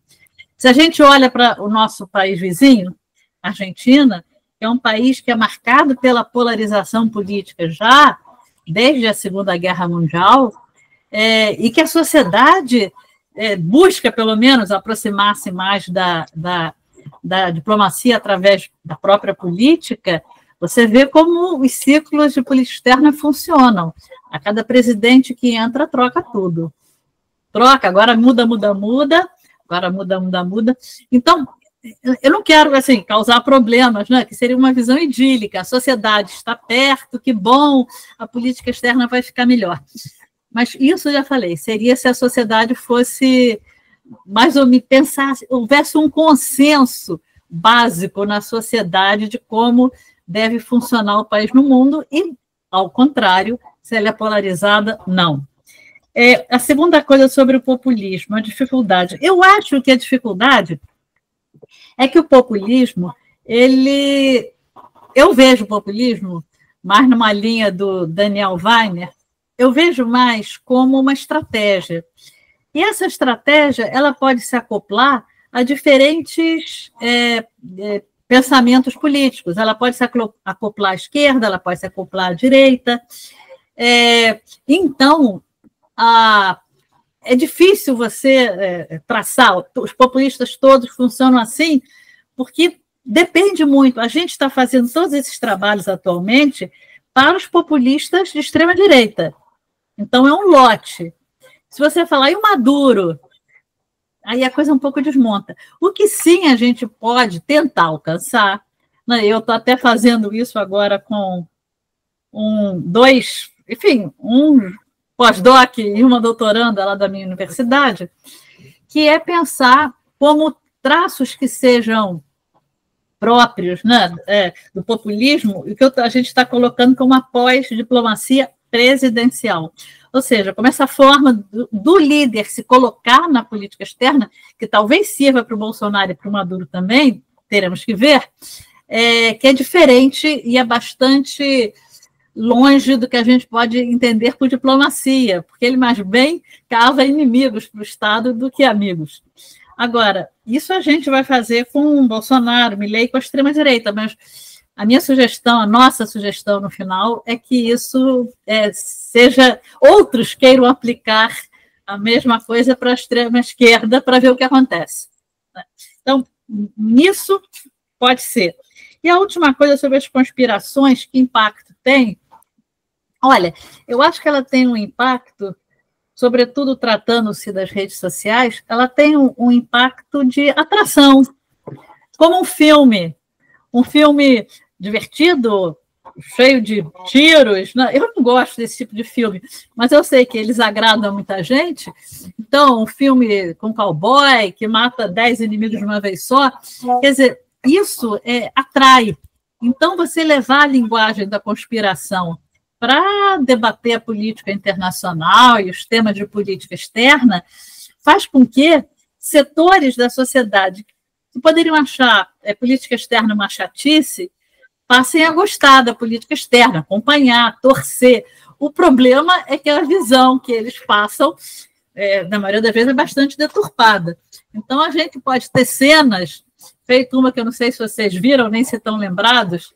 Se a gente olha para o nosso país vizinho, a Argentina, é um país que é marcado pela polarização política já desde a Segunda Guerra Mundial, e que a sociedade busca, pelo menos, aproximar-se mais da diplomacia através da própria política. Você vê como os ciclos de política externa funcionam. A cada presidente que entra, troca tudo. Troca, agora muda, agora muda. Então, eu não quero assim, causar problemas, né? Que seria uma visão idílica. A sociedade está perto, que bom, a política externa vai ficar melhor. Mas isso, eu já falei, seria se a sociedade fosse mais ou menos pensasse, houvesse um consenso básico na sociedade de como deve funcionar o país no mundo e, ao contrário, se ela é polarizada, não. A segunda coisa sobre o populismo, a dificuldade. Eu acho que a dificuldade é que o populismo, eu vejo o populismo mais numa linha do Daniel Weiner, eu vejo mais como uma estratégia. E essa estratégia ela pode se acoplar a diferentes pensamentos políticos. Ela pode se acoplar à esquerda, ela pode se acoplar à direita. Então, é difícil você traçar, os populistas todos funcionam assim, porque depende muito. A gente está fazendo todos esses trabalhos atualmente para os populistas de extrema-direita. Então, é um lote. Se você falar, e o Maduro? Aí a coisa um pouco desmonta. O que sim a gente pode tentar alcançar, né? Eu estou até fazendo isso agora com um pós-doc e uma doutoranda lá da minha universidade, que é pensar como traços que sejam próprios, né, do populismo, e que a gente está colocando como a pós-diplomacia presidencial. Ou seja, como essa forma do líder se colocar na política externa, que talvez sirva para o Bolsonaro e para o Maduro também, teremos que ver, que é diferente e é bastante longe do que a gente pode entender por diplomacia, porque ele mais bem cava inimigos para o Estado do que amigos. Agora, isso a gente vai fazer com o Bolsonaro, Milei, com a extrema-direita, mas a minha sugestão, a nossa sugestão no final, é que isso seja outros queiram aplicar a mesma coisa para a extrema-esquerda para ver o que acontece. Então, nisso pode ser. E a última coisa sobre as conspirações, que impacto tem? Olha, eu acho que ela tem um impacto, sobretudo tratando-se das redes sociais, ela tem um impacto de atração, como um filme divertido, cheio de tiros. Eu não gosto desse tipo de filme, mas eu sei que eles agradam a muita gente. Então, um filme com cowboy que mata 10 inimigos de uma vez só, quer dizer, isso atrai. Então, você levar a linguagem da conspiração para debater a política internacional e os temas de política externa faz com que setores da sociedade que poderiam achar política externa uma chatice passem a gostar da política externa, acompanhar, torcer. O problema é que a visão que eles passam, na maioria das vezes, é bastante deturpada. Então, a gente pode ter cenas, feito uma que eu não sei se vocês viram, nem se estão lembrados,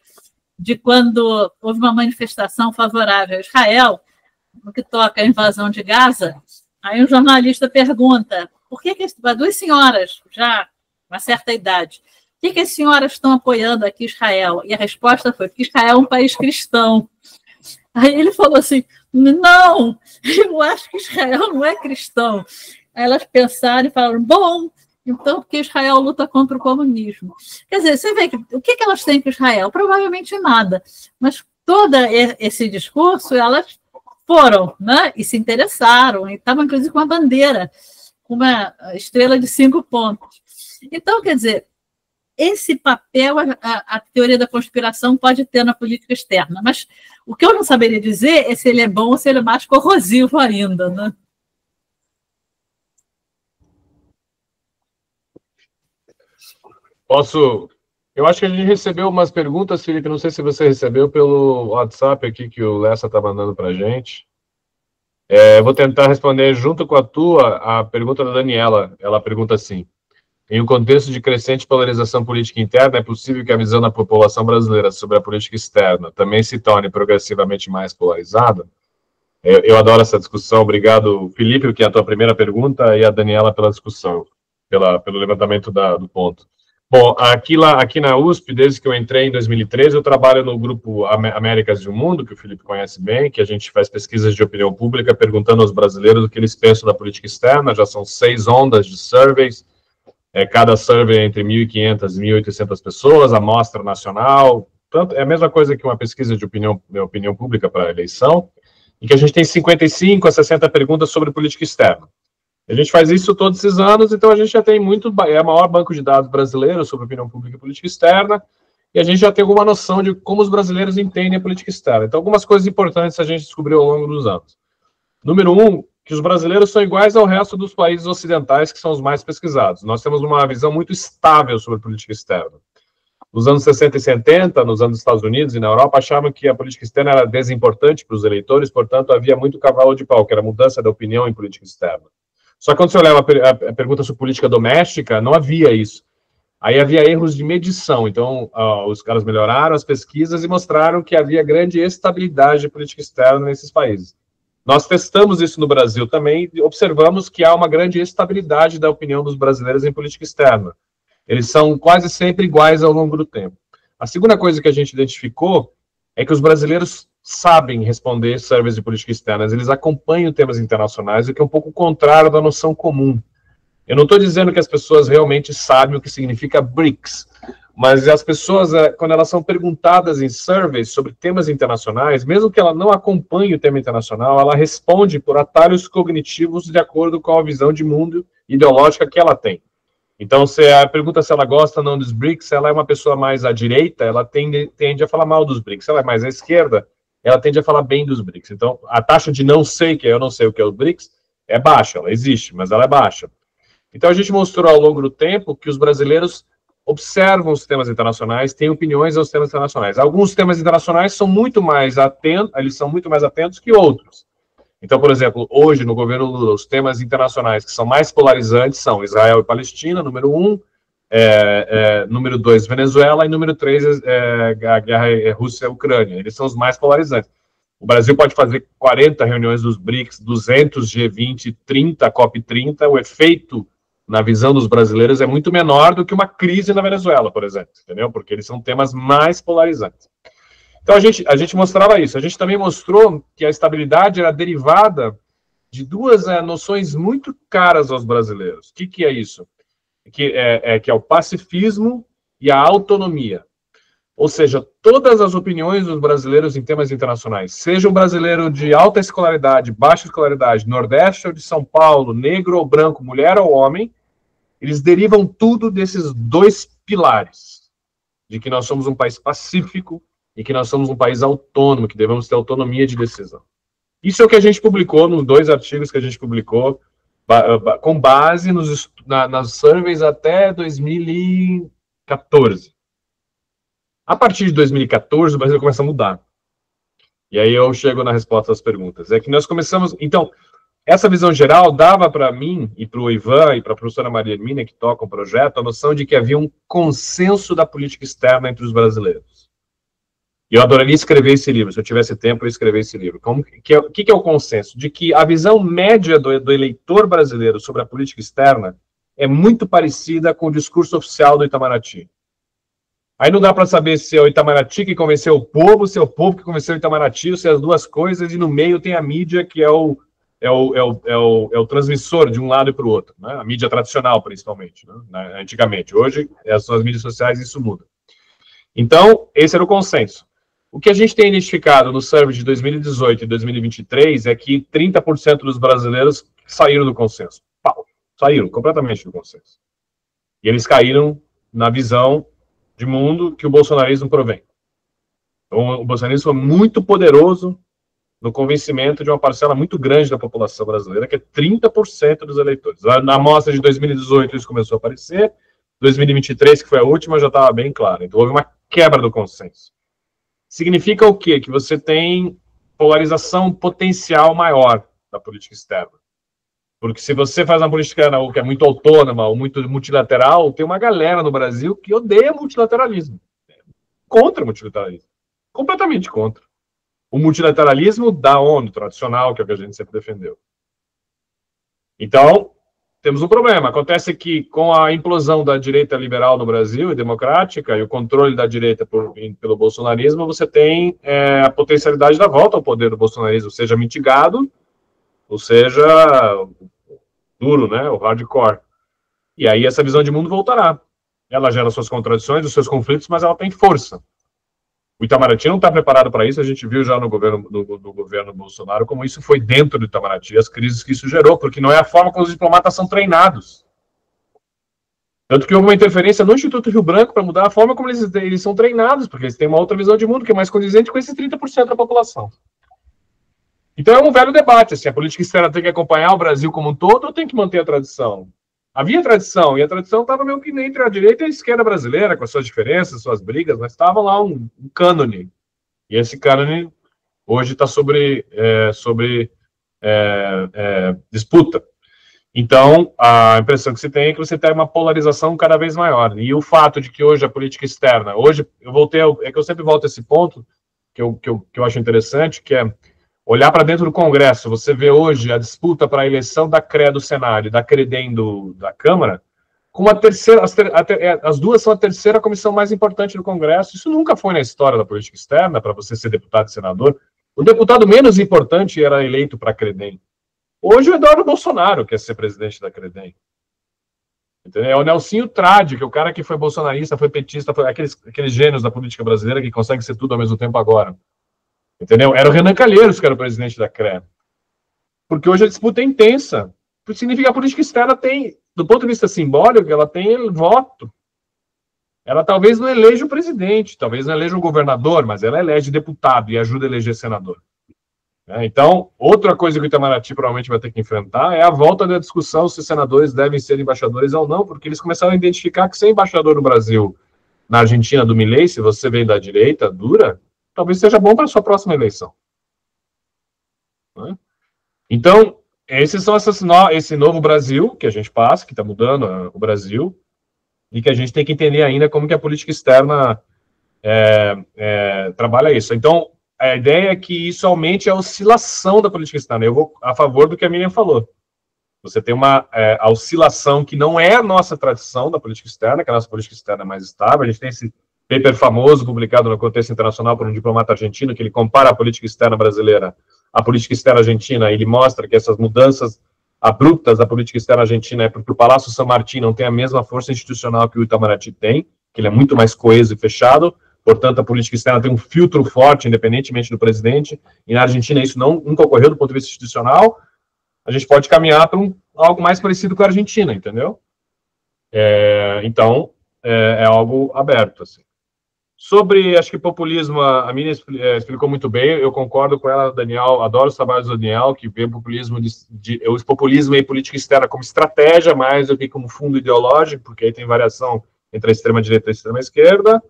de quando houve uma manifestação favorável a Israel, no que toca a invasão de Gaza. Aí um jornalista pergunta, por que duas senhoras, já uma certa idade, por que as senhoras estão apoiando aqui Israel? E a resposta foi, porque Israel é um país cristão. Aí ele falou assim, não, eu acho que Israel não é cristão. Aí elas pensaram e falaram, bom, então porque Israel luta contra o comunismo. Quer dizer, você vê que o que elas têm com Israel? Provavelmente nada. Mas todo esse discurso, elas foram, né, e se interessaram, e estavam inclusive com a bandeira uma estrela de 5 pontos. Então, quer dizer, esse papel a teoria da conspiração pode ter na política externa, mas o que eu não saberia dizer é se ele é bom ou se ele é mais corrosivo ainda, né? Eu acho que a gente recebeu umas perguntas, Felipe, não sei se você recebeu pelo WhatsApp aqui que o Lessa está mandando para a gente. Vou tentar responder junto com a tua a pergunta da Daniela. Ela pergunta assim: em um contexto de crescente polarização política interna, é possível que a visão da população brasileira sobre a política externa também se torne progressivamente mais polarizada? Eu adoro essa discussão. Obrigado, Felipe, que é a tua primeira pergunta, e a Daniela pela discussão, pelo levantamento do ponto. Bom, aqui na USP, desde que eu entrei em 2013, eu trabalho no grupo Américas e o Mundo, que o Felipe conhece bem, que a gente faz pesquisas de opinião pública, perguntando aos brasileiros o que eles pensam da política externa. Já são 6 ondas de surveys, cada survey entre 1.500 e 1.800 pessoas, amostra nacional, tanto, é a mesma coisa que uma pesquisa de opinião pública para a eleição, em que a gente tem 55 a 60 perguntas sobre política externa. A gente faz isso todos esses anos, então a gente já tem o maior banco de dados brasileiro sobre opinião pública e política externa, e a gente já tem alguma noção de como os brasileiros entendem a política externa. Então, algumas coisas importantes a gente descobriu ao longo dos anos. Número 1, que os brasileiros são iguais ao resto dos países ocidentais, que são os mais pesquisados. Nós temos uma visão muito estável sobre política externa. Nos anos 60 e 70, nos anos dos Estados Unidos e na Europa, achavam que a política externa era desimportante para os eleitores, portanto, havia muito cavalo de pau, que era mudança da opinião em política externa. Só que quando você olhava a pergunta sobre política doméstica, não havia isso. Aí havia erros de medição. Então, os caras melhoraram as pesquisas e mostraram que havia grande estabilidade de política externa nesses países. Nós testamos isso no Brasil também e observamos que há uma grande estabilidade da opinião dos brasileiros em política externa. Eles são quase sempre iguais ao longo do tempo. A segunda coisa que a gente identificou é que os brasileiros sabem responder surveys de política externa, eles acompanham temas internacionais, o que é um pouco contrário da noção comum. Eu não estou dizendo que as pessoas realmente sabem o que significa BRICS, mas as pessoas, quando elas são perguntadas em surveys sobre temas internacionais, mesmo que ela não acompanhe o tema internacional, ela responde por atalhos cognitivos de acordo com a visão de mundo ideológica que ela tem. Então, se a pergunta se ela gosta ou não dos BRICS, ela é uma pessoa mais à direita, ela tende a falar mal dos BRICS. Se ela é mais à esquerda, ela tende a falar bem dos BRICS. Então, a taxa de não sei, que eu não sei o que é o BRICS, é baixa, ela existe, mas ela é baixa. Então, a gente mostrou ao longo do tempo que os brasileiros observam os temas internacionais, têm opiniões aos temas internacionais. Alguns temas internacionais são muito mais atentos, eles são muito mais atentos que outros. Então, por exemplo, hoje, no governo Lula, os temas internacionais que são mais polarizantes são Israel e Palestina, número 1, número 2, Venezuela, e número 3, a guerra Rússia-Ucrânia. Eles são os mais polarizantes. O Brasil pode fazer 40 reuniões dos BRICS, 200 G20, 30 COP30, o efeito na visão dos brasileiros é muito menor do que uma crise na Venezuela, por exemplo, entendeu? Porque eles são temas mais polarizantes. Então, a gente mostrava isso. A gente também mostrou que a estabilidade era derivada de duas noções muito caras aos brasileiros. O que é isso? Que é o pacifismo e a autonomia. Ou seja, todas as opiniões dos brasileiros em temas internacionais, seja um brasileiro de alta escolaridade, baixa escolaridade, Nordeste ou de São Paulo, negro ou branco, mulher ou homem, eles derivam tudo desses dois pilares, de que nós somos um país pacífico e que nós somos um país autônomo, que devemos ter autonomia de decisão. Isso é o que a gente publicou nos 2 artigos que a gente publicou, com base nas surveys até 2014. A partir de 2014, o Brasil começa a mudar. E aí eu chego na resposta às perguntas. É que nós começamos... Então, essa visão geral dava para mim, e para o Ivan, e para a professora Maria Hermínia, que toca o projeto, a noção de que havia um consenso da política externa entre os brasileiros. E eu adoraria escrever esse livro. Se eu tivesse tempo, eu escrever esse livro. O que é o consenso? De que a visão média do eleitor brasileiro sobre a política externa é muito parecida com o discurso oficial do Itamaraty. Aí não dá para saber se é o Itamaraty que convenceu o povo, se é o povo que convenceu o Itamaraty, ou se é as duas coisas, e no meio tem a mídia, que é o transmissor de um lado e para o outro, né? A mídia tradicional, principalmente, né? Antigamente. Hoje, são as mídias sociais e isso muda. Então, esse era o consenso. O que a gente tem identificado no survey de 2018 e 2023 é que 30% dos brasileiros saíram do consenso. Pau. Saíram completamente do consenso. E eles caíram na visão de mundo que o bolsonarismo provém. Então, o bolsonarismo foi muito poderoso no convencimento de uma parcela muito grande da população brasileira, que é 30% dos eleitores. Na amostra de 2018 isso começou a aparecer, 2023, que foi a última, já estava bem claro. Então, houve uma quebra do consenso. Significa o quê? Que você tem polarização potencial maior da política externa. Porque se você faz uma política externa que é muito autônoma ou muito multilateral, tem uma galera no Brasil que odeia multilateralismo. Contra o multilateralismo. Completamente contra. O multilateralismo da ONU tradicional, que é o que a gente sempre defendeu. Então, temos um problema. Acontece que, com a implosão da direita liberal no Brasil e democrática, e o controle da direita pelo bolsonarismo, você tem a potencialidade da volta ao poder do bolsonarismo, seja mitigado, ou seja, duro, né, o hardcore. E aí essa visão de mundo voltará. Ela gera suas contradições, os seus conflitos, mas ela tem força. O Itamaraty não está preparado para isso, a gente viu já no governo Bolsonaro como isso foi dentro do Itamaraty, as crises que isso gerou, porque não é a forma como os diplomatas são treinados. Tanto que houve uma interferência no Instituto Rio Branco para mudar a forma como eles são treinados, porque eles têm uma outra visão de mundo que é mais condizente com esses 30% da população. Então é um velho debate, assim, a política externa tem que acompanhar o Brasil como um todo ou tem que manter a tradição? Havia tradição, e a tradição estava meio que entre a direita e a esquerda brasileira, com as suas diferenças, suas brigas, mas estava lá um cânone. E esse cânone hoje está sobre disputa. Então, a impressão que se tem é que você tem uma polarização cada vez maior. E o fato de que hoje a política externa, hoje eu voltei, é que eu sempre volto a esse ponto, que eu acho interessante, que é olhar para dentro do Congresso. Você vê hoje a disputa para a eleição da CRE do Senado e da CREDEM da Câmara, com a terceira, as duas são a terceira comissão mais importante do Congresso. Isso nunca foi na história da política externa, para você ser deputado e senador. O deputado menos importante era eleito para a CREDEM. Hoje o Eduardo Bolsonaro quer ser presidente da CREDEM. Entendeu? É o Nelsinho Trade, que é o cara que foi bolsonarista, foi petista, foi aqueles gênios da política brasileira que conseguem ser tudo ao mesmo tempo agora. Entendeu? Era o Renan Calheiros que era o presidente da CRE. Porque hoje a disputa é intensa. Isso significa que a política externa tem, do ponto de vista simbólico, ela tem voto. Ela talvez não eleja o presidente, talvez não eleja o governador, mas ela elege deputado e ajuda a eleger senador. Então, outra coisa que o Itamaraty provavelmente vai ter que enfrentar é a volta da discussão se senadores devem ser embaixadores ou não, porque eles começaram a identificar que ser embaixador no Brasil, na Argentina do Milei, se você vem da direita dura, talvez seja bom para a sua próxima eleição. Então, esse novo Brasil que a gente passa, que está mudando o Brasil, e que a gente tem que entender ainda como que a política externa trabalha isso. Então, a ideia é que isso aumente a oscilação da política externa. Eu vou a favor do que a Miriam falou. Você tem a oscilação que não é a nossa tradição da política externa, que a nossa política externa é mais estável. A gente tem esse paper famoso, publicado no Contexto Internacional por um diplomata argentino, que ele compara a política externa brasileira à política externa argentina, e ele mostra que essas mudanças abruptas da política externa argentina é porque o Palácio San Martín não tem a mesma força institucional que o Itamaraty tem, que ele é muito mais coeso e fechado, portanto a política externa tem um filtro forte, independentemente do presidente, e na Argentina isso nunca ocorreu do ponto de vista institucional. A gente pode caminhar para algo mais parecido com a Argentina, entendeu? Então, é algo aberto, assim. Sobre, acho que populismo, a Miriam explicou muito bem, eu concordo com ela, Daniel, adoro os trabalhos do Daniel, que vê o populismo e política externa como estratégia, mais do que como fundo ideológico, porque aí tem variação entre a extrema-direita e a extrema-esquerda.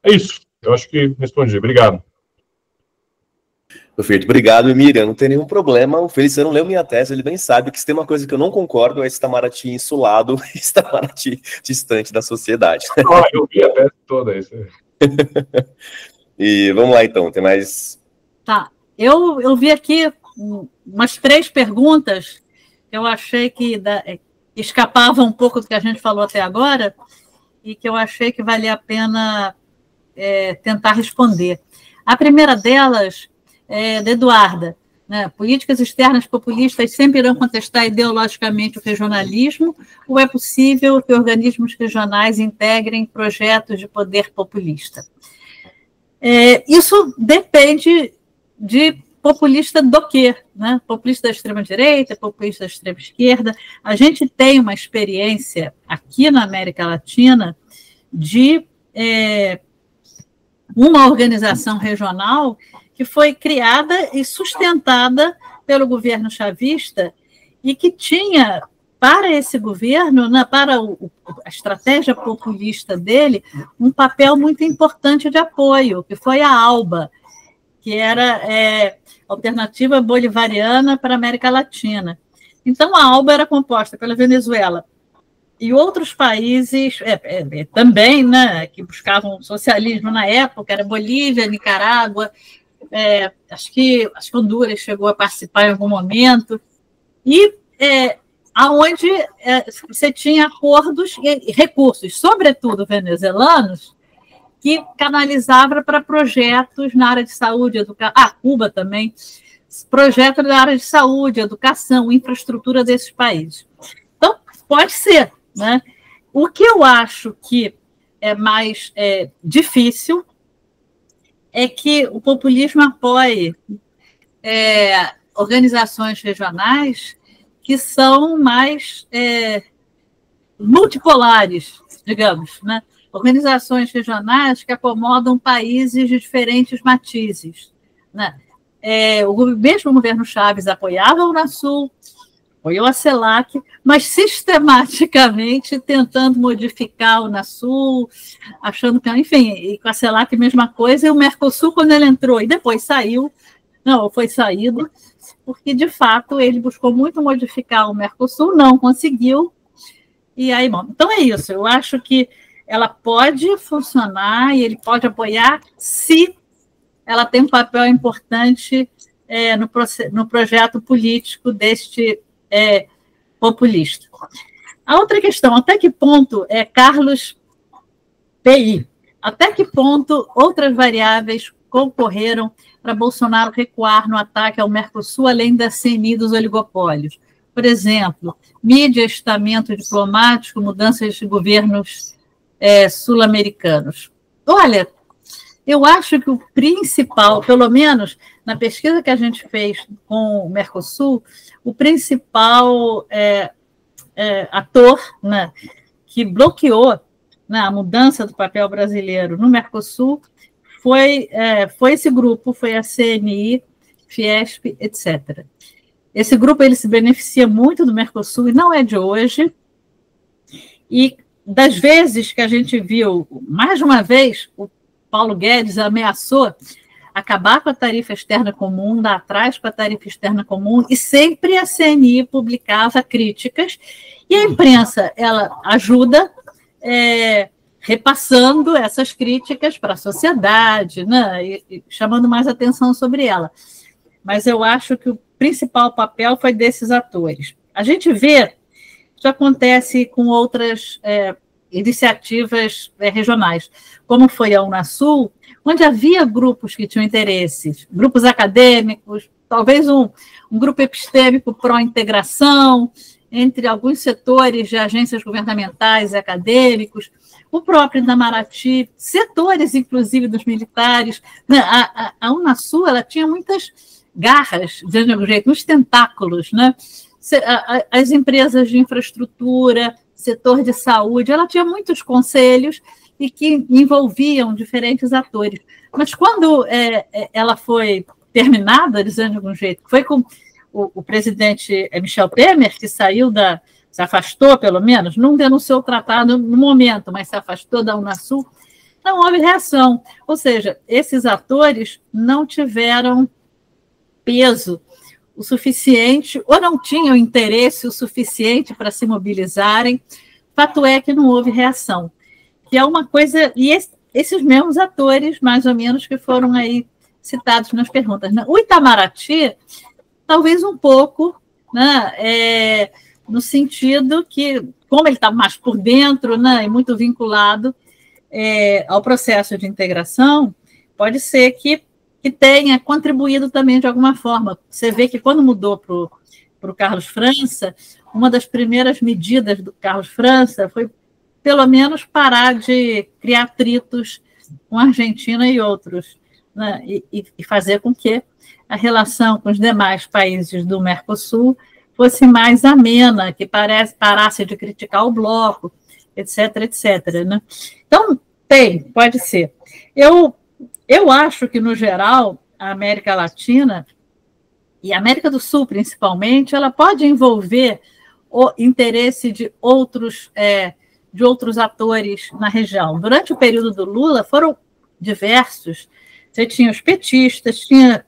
É isso, eu acho que respondi, obrigado. Perfeito, obrigado, Miriam, não tem nenhum problema, o Feliciano leu minha tese, ele bem sabe que se tem uma coisa que eu não concordo é esse Itamaraty insulado, esse Itamaraty distante da sociedade. Eu vi a tese toda, isso. E vamos lá, então, tem mais... Tá, eu vi aqui umas 3 perguntas que eu achei que escapavam um pouco do que a gente falou até agora e que eu achei que valia a pena tentar responder. A primeira delas é da Eduarda, né? Políticas externas populistas sempre irão contestar ideologicamente o regionalismo, ou é possível que organismos regionais integrem projetos de poder populista? Isso depende de populista do quê? Né? Populista da extrema-direita, populista da extrema-esquerda. A gente tem uma experiência aqui na América Latina de uma organização regional que foi criada e sustentada pelo governo chavista e que tinha, para esse governo, para a estratégia populista dele, um papel muito importante de apoio, que foi a ALBA, que era Alternativa Bolivariana para a América Latina. Então, a ALBA era composta pela Venezuela e outros países também, né, que buscavam socialismo na época, era Bolívia, Nicarágua, acho que Honduras chegou a participar em algum momento, e aonde você tinha acordos e recursos, sobretudo venezuelanos, que canalizava para projetos na área de saúde, educação, Cuba também, projetos na área de saúde, educação, infraestrutura desses países. Então, pode ser, né? O que eu acho que é mais difícil é que o populismo apoie organizações regionais que são mais multipolares, digamos, né? Organizações regionais que acomodam países de diferentes matizes, né? O mesmo governo Chaves apoiava a Unasul, apoiou a CELAC, mas sistematicamente tentando modificar a Unasul, achando que, enfim, e com a CELAC a mesma coisa, e o Mercosul, quando ele entrou e depois saiu, foi saído, porque, de fato, ele buscou muito modificar o Mercosul, não conseguiu, e aí, bom, então é isso, eu acho que ela pode funcionar e ele pode apoiar se ela tem um papel importante no projeto político deste populista. A outra questão, até que ponto Carlos PI? Até que ponto outras variáveis concorreram para Bolsonaro recuar no ataque ao Mercosul, além da CNI dos oligopólios? Por exemplo, mídia, estamento diplomático, mudanças de governos sul-americanos. Olha, eu acho que o principal, pelo menos na pesquisa que a gente fez com o Mercosul, o principal ator, né, que bloqueou, né, a mudança do papel brasileiro no Mercosul foi esse grupo, foi a CNI, Fiesp, etc. Esse grupo ele se beneficia muito do Mercosul e não é de hoje, e das vezes que a gente viu, mais de uma vez, o Paulo Guedes ameaçou acabar com a tarifa externa comum, dar atrás com a tarifa externa comum, e sempre a CNI publicava críticas, e a imprensa ela ajuda repassando essas críticas para a sociedade, né, e chamando mais atenção sobre ela. Mas eu acho que o principal papel foi desses atores. A gente vê, isso acontece com outras iniciativas regionais, como foi a Unasul, onde havia grupos que tinham interesses, grupos acadêmicos, talvez um grupo epistêmico pró-integração, entre alguns setores de agências governamentais e acadêmicos, o próprio Itamaraty, setores, inclusive, dos militares. A Unasul ela tinha muitas garras, de algum jeito, uns tentáculos, né? As empresas de infraestrutura, setor de saúde, ela tinha muitos conselhos e que envolviam diferentes atores. Mas quando ela foi terminada, dizendo de algum jeito, foi com o presidente Michel Temer, que se afastou, pelo menos, não denunciou o tratado no momento, mas se afastou da Unasul, não houve reação. Ou seja, esses atores não tiveram peso o suficiente, ou não tinham interesse o suficiente para se mobilizarem. Fato é que não houve reação. Que é uma coisa... E esses mesmos atores, mais ou menos, que foram aí citados nas perguntas. O Itamaraty, talvez um pouco, né, no sentido que, como ele está mais por dentro, né, e muito vinculado ao processo de integração, pode ser que tenha contribuído também de alguma forma. Você vê que quando mudou para o Carlos França, uma das primeiras medidas do Carlos França foi, pelo menos, parar de criar atritos com a Argentina e outros, né, e fazer com que a relação com os demais países do Mercosul fosse mais amena, que parasse de criticar o bloco, etc., etc., né? Então, pode ser. Eu acho que, no geral, a América Latina, e a América do Sul, principalmente, ela pode envolver o interesse de outros atores na região. Durante o período do Lula, foram diversos. Você tinha os petistas, tinha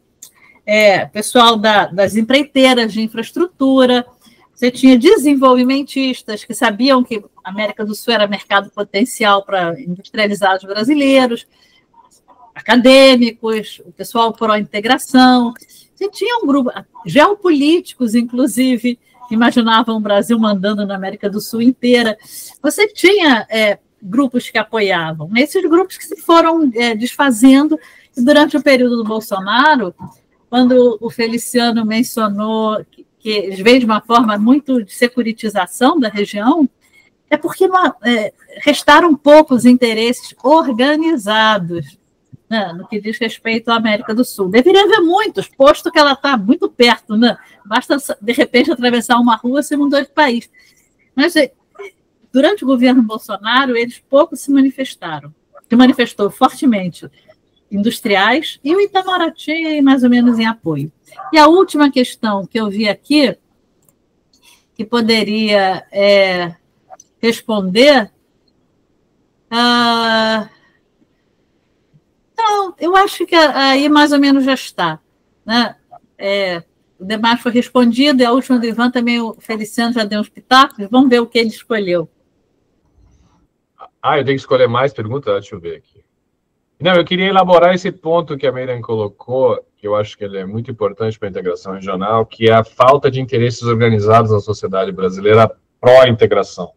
pessoal das empreiteiras de infraestrutura, você tinha desenvolvimentistas que sabiam que a América do Sul era mercado potencial para industrializar os brasileiros, acadêmicos, o pessoal pró-integração. Você tinha um grupo, geopolíticos, inclusive, que imaginavam o Brasil mandando na América do Sul inteira. Você tinha grupos que apoiavam. Esses grupos que se foram desfazendo, e durante o período do Bolsonaro, quando o Feliciano mencionou que eles veem de uma forma muito de securitização da região, é porque restaram poucos interesses organizados, né, no que diz respeito à América do Sul. Deveria haver muitos, posto que ela está muito perto, né? Basta, de repente, atravessar uma rua e se mudou de país. Mas, durante o governo Bolsonaro, eles pouco se manifestaram. Se manifestou fortemente industriais e o Itamaraty, mais ou menos, em apoio. E a última questão que eu vi aqui, que poderia responder... Não, eu acho que aí mais ou menos já está, né? O demais foi respondido, e a última do Ivan também, o Feliciano já deu uns pitacos, vamos ver o que ele escolheu. Eu tenho que escolher mais perguntas? Deixa eu ver aqui. Não, eu queria elaborar esse ponto que a Miriam colocou, que eu acho que ele é muito importante para a integração regional, que é a falta de interesses organizados na sociedade brasileira pró-integração.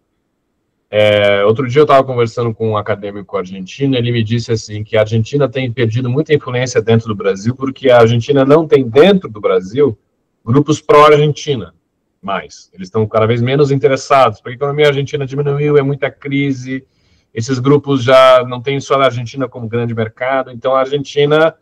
Outro dia eu estava conversando com um acadêmico argentino, ele me disse assim, que a Argentina tem perdido muita influência dentro do Brasil, porque a Argentina não tem dentro do Brasil grupos pró-Argentina mais. Eles estão cada vez menos interessados, porque a economia argentina diminuiu, é muita crise, esses grupos já não têm só a Argentina como grande mercado, então a Argentina,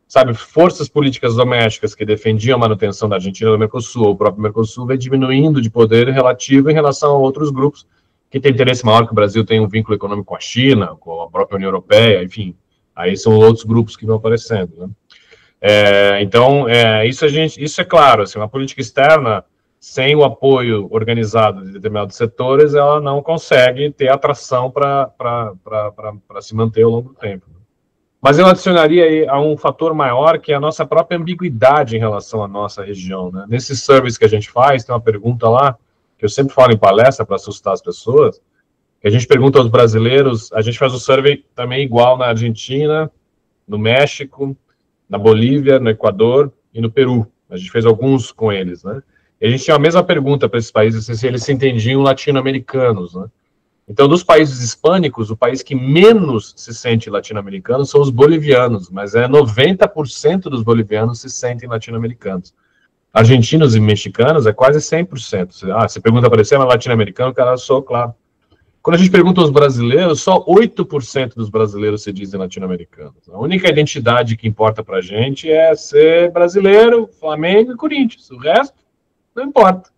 sabe, forças políticas domésticas que defendiam a manutenção da Argentina do Mercosul, o próprio Mercosul, vem diminuindo de poder relativo em relação a outros grupos que têm interesse maior que o Brasil tem um vínculo econômico com a China, com a própria União Europeia, enfim, aí são outros grupos que vão aparecendo, né? Então, isso é claro, assim, uma política externa sem o apoio organizado de determinados setores, ela não consegue ter atração para se manter ao longo do tempo. Mas eu adicionaria aí a um fator maior, que é a nossa própria ambiguidade em relação à nossa região, né? Nesse service que a gente faz, tem uma pergunta lá, que eu sempre falo em palestra para assustar as pessoas, que a gente pergunta aos brasileiros, a gente faz o survey também igual na Argentina, no México, na Bolívia, no Equador e no Peru. A gente fez alguns com eles, né? E a gente tinha a mesma pergunta para esses países, se eles se entendiam latino-americanos, né? Então, dos países hispânicos, o país que menos se sente latino-americano são os bolivianos, mas 90% dos bolivianos se sentem latino-americanos. Argentinos e mexicanos é quase 100%. Você pergunta para ele, você é latino-americano? O cara, sou, claro. Quando a gente pergunta aos brasileiros, só 8% dos brasileiros se dizem latino-americanos. A única identidade que importa para a gente é ser brasileiro, Flamengo e Corinthians. O resto, não importa.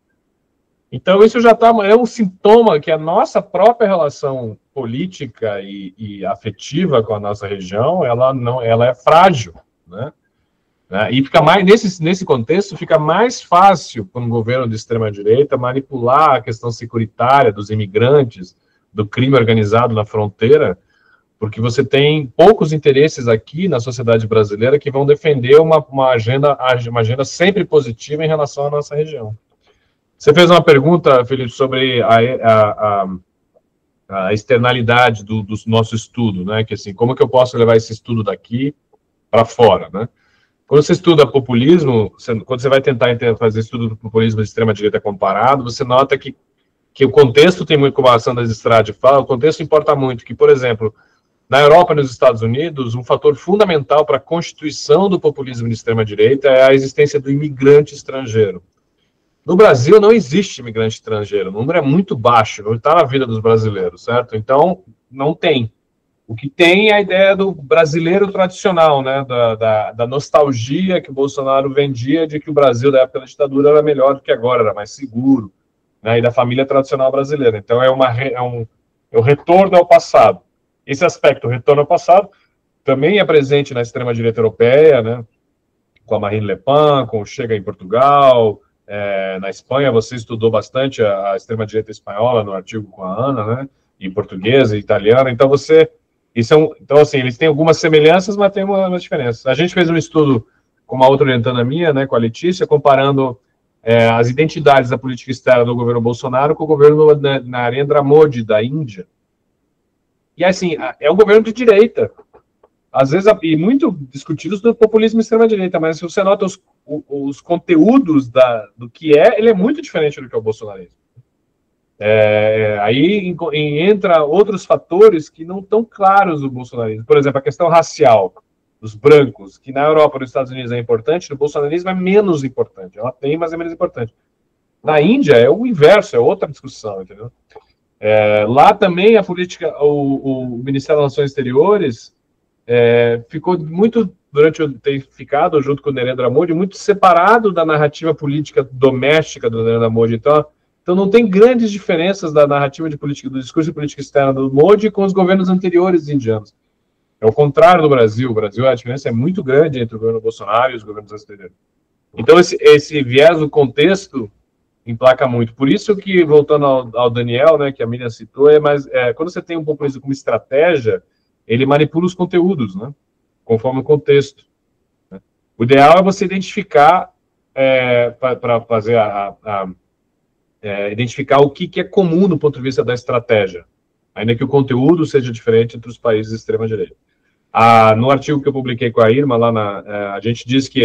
Então, isso já é um sintoma que a nossa própria relação política e afetiva com a nossa região, ela é frágil, né? E fica mais, nesse contexto, fica mais fácil para um governo de extrema-direita manipular a questão securitária dos imigrantes, do crime organizado na fronteira, porque você tem poucos interesses aqui na sociedade brasileira que vão defender uma agenda sempre positiva em relação à nossa região. Você fez uma pergunta, Felipe, sobre a externalidade do nosso estudo, né? Que assim, como que eu posso levar esse estudo daqui para fora, né? Quando você estuda populismo, quando você vai tentar fazer estudo do populismo de extrema-direita comparado, você nota que o contexto tem muito, como a Sandra Estrade fala, o contexto importa muito, que, por exemplo, na Europa e nos Estados Unidos, um fator fundamental para a constituição do populismo de extrema-direita é a existência do imigrante estrangeiro. No Brasil não existe imigrante estrangeiro, o número é muito baixo, não está na vida dos brasileiros, certo? Então, não tem. O que tem é a ideia do brasileiro tradicional, né, da nostalgia que o Bolsonaro vendia de que o Brasil da época da ditadura era melhor do que agora, era mais seguro, né, e da família tradicional brasileira. Então é o retorno ao passado. Esse aspecto, o retorno ao passado, também é presente na extrema-direita europeia, né, com a Marine Le Pen, com o Chega em Portugal, na Espanha você estudou bastante a extrema-direita espanhola no artigo com a Ana, né, e portuguesa e italiana, então então, assim, eles têm algumas semelhanças, mas tem umas diferenças. A gente fez um estudo com uma outra orientanda minha, né, com a Letícia, comparando as identidades da política externa do governo Bolsonaro com o governo Narendra Modi, da Índia. E, assim, é um governo de direita. Às vezes, e muito discutidos do populismo extrema-direita, mas se você nota os conteúdos do que ele é muito diferente do que é o bolsonarismo. Aí entra outros fatores que não estão claros do bolsonarismo. Por exemplo, a questão racial dos brancos, que na Europa e nos Estados Unidos é importante, no bolsonarismo é menos importante. Ela tem, mas é menos importante. Na Índia é o inverso, é outra discussão, entendeu? Lá também a política, o Ministério das Relações Exteriores ficou muito, tem ficado junto com o Narendra Modi, muito separado da narrativa política doméstica do Narendra Modi. Então não tem grandes diferenças da narrativa do discurso de política externa do Modi com os governos anteriores indianos. É o contrário do Brasil. O Brasil, a diferença é muito grande entre o governo Bolsonaro e os governos anteriores. Então esse viés do contexto emplaca muito. Por isso que, voltando ao Daniel, né, que a Miriam citou, quando você tem um populismo como estratégia, ele manipula os conteúdos, né, conforme o contexto. Né? O ideal é você identificar, para fazer identificar o que é comum do ponto de vista da estratégia, ainda que o conteúdo seja diferente entre os países de extrema-direita. No artigo que eu publiquei com a Irma, a gente diz que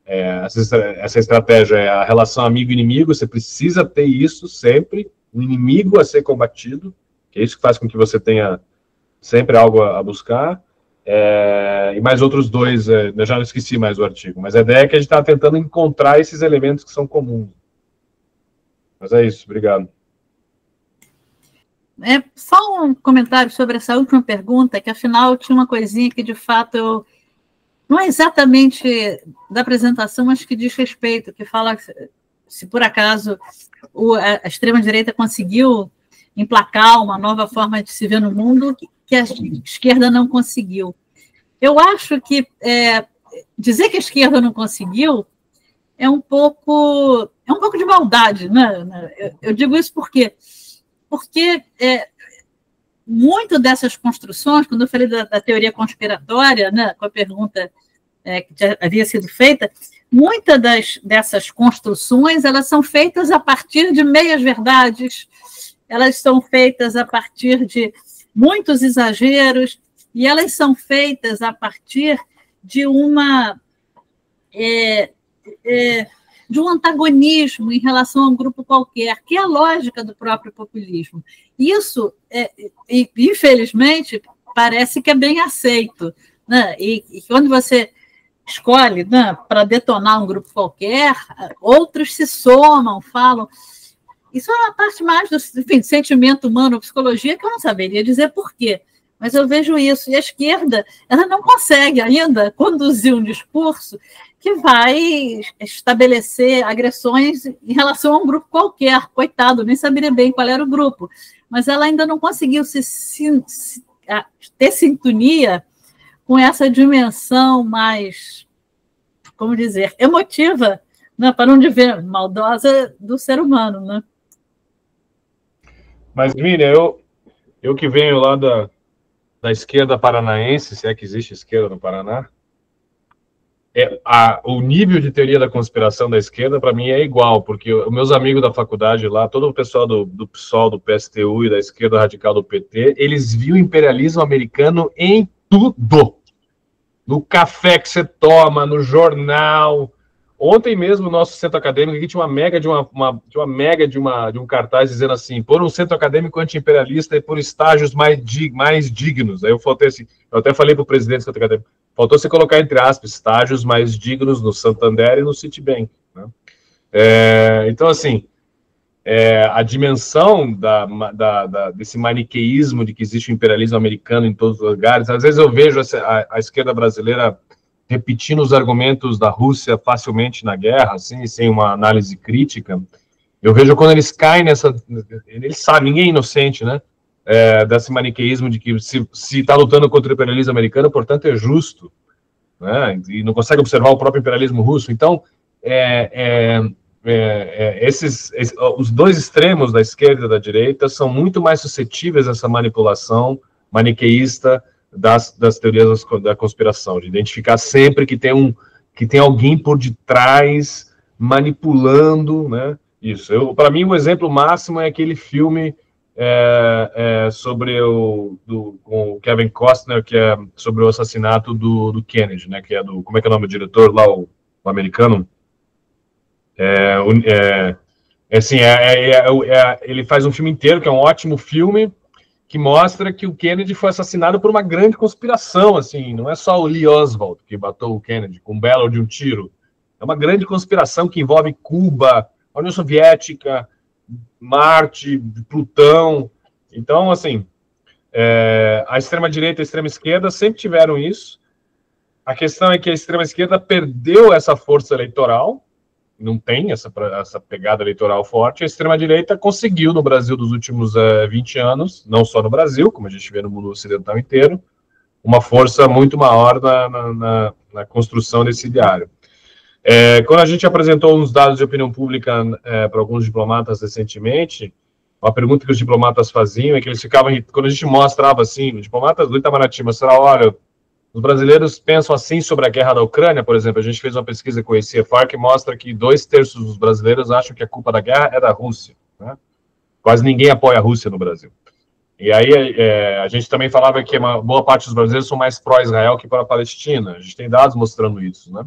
essa estratégia é a relação amigo-inimigo, você precisa ter isso sempre, um inimigo a ser combatido, que é isso que faz com que você tenha sempre algo a buscar, e mais outros dois, eu já não esqueci mais o artigo, mas a ideia é que a gente está tentando encontrar esses elementos que são comuns. Mas é isso, obrigado. Só um comentário sobre essa última pergunta, que afinal tinha uma coisinha que de fato não é exatamente da apresentação, mas que diz respeito, que fala se por acaso a extrema-direita conseguiu emplacar uma nova forma de se ver no mundo que a esquerda não conseguiu. Eu acho que dizer que a esquerda não conseguiu é um pouco de maldade, né? Eu digo isso porque muito dessas construções, quando eu falei da teoria conspiratória, né, com a pergunta que já havia sido feita, muitas dessas construções elas são feitas a partir de meias-verdades, elas são feitas a partir de muitos exageros, e elas são feitas a partir de de um antagonismo em relação a um grupo qualquer, que é a lógica do próprio populismo. Isso, infelizmente, parece que é bem aceito, né? E quando você escolhe, né, para detonar um grupo qualquer, outros se somam, falam. Isso é uma parte mais do sentimento humano, psicologia, que eu não saberia dizer por quê. Mas eu vejo isso. E a esquerda ela não consegue ainda conduzir um discurso que vai estabelecer agressões em relação a um grupo qualquer. Coitado, nem saberia bem qual era o grupo. Mas ela ainda não conseguiu ter sintonia com essa dimensão mais, como dizer, emotiva, né, para não dizer maldosa do ser humano. Né? Mas, Miriam, eu que venho lá da esquerda paranaense, se é que existe esquerda no Paraná, o nível de teoria da conspiração da esquerda, para mim, é igual, porque os meus amigos da faculdade lá, todo o pessoal do PSOL, do PSTU e da esquerda radical do PT, eles viam o imperialismo americano em tudo. No café que você toma, no jornal. Ontem mesmo, o nosso centro acadêmico aqui tinha uma mega de um cartaz dizendo assim, por um centro acadêmico anti-imperialista e por estágios mais dignos. Aí eu até falei para o presidente do centro acadêmico, faltou você colocar entre aspas, estágios mais dignos no Santander e no Citibank. Né? Então, assim, a dimensão desse maniqueísmo de que existe o imperialismo americano em todos os lugares. Às vezes eu vejo a esquerda brasileira repetindo os argumentos da Rússia facilmente na guerra, assim, sem uma análise crítica. Eu vejo quando eles caem nessa... Eles sabem, ninguém é inocente, né? Desse maniqueísmo de que se está lutando contra o imperialismo americano, portanto é justo, né? E não consegue observar o próprio imperialismo russo. Então, os dois extremos da esquerda e da direita são muito mais suscetíveis a essa manipulação maniqueísta das teorias da conspiração, de identificar sempre que tem alguém por detrás manipulando, né? Isso. Para mim, o exemplo máximo é aquele filme sobre com o Kevin Costner, que é sobre o assassinato do Kennedy, né? Que é como é que é o nome do diretor lá, o americano? Ele faz um filme inteiro, que é um ótimo filme, que mostra que o Kennedy foi assassinado por uma grande conspiração, assim, não é só o Lee Oswald que matou o Kennedy com um belo de um tiro, é uma grande conspiração que envolve Cuba, a União Soviética, Marte, Plutão. Então, assim, a extrema-direita e a extrema-esquerda sempre tiveram isso. A questão é que a extrema-esquerda perdeu essa força eleitoral, não tem essa pegada eleitoral forte. A extrema-direita conseguiu, no Brasil dos últimos 20 anos, não só no Brasil, como a gente vê no mundo ocidental inteiro, uma força muito maior na construção desse ideário. Quando a gente apresentou uns dados de opinião pública para alguns diplomatas recentemente, uma pergunta que os diplomatas faziam é que eles ficavam, quando a gente mostrava assim, os diplomatas do Itamaraty mostravam, olha, os brasileiros pensam assim sobre a guerra da Ucrânia, por exemplo. A gente fez uma pesquisa com o CFR que mostra que 2/3 dos brasileiros acham que a culpa da guerra é da Rússia, né? Quase ninguém apoia a Rússia no Brasil. E aí a gente também falava que uma boa parte dos brasileiros são mais pró-Israel que pró-Palestina. A gente tem dados mostrando isso, né?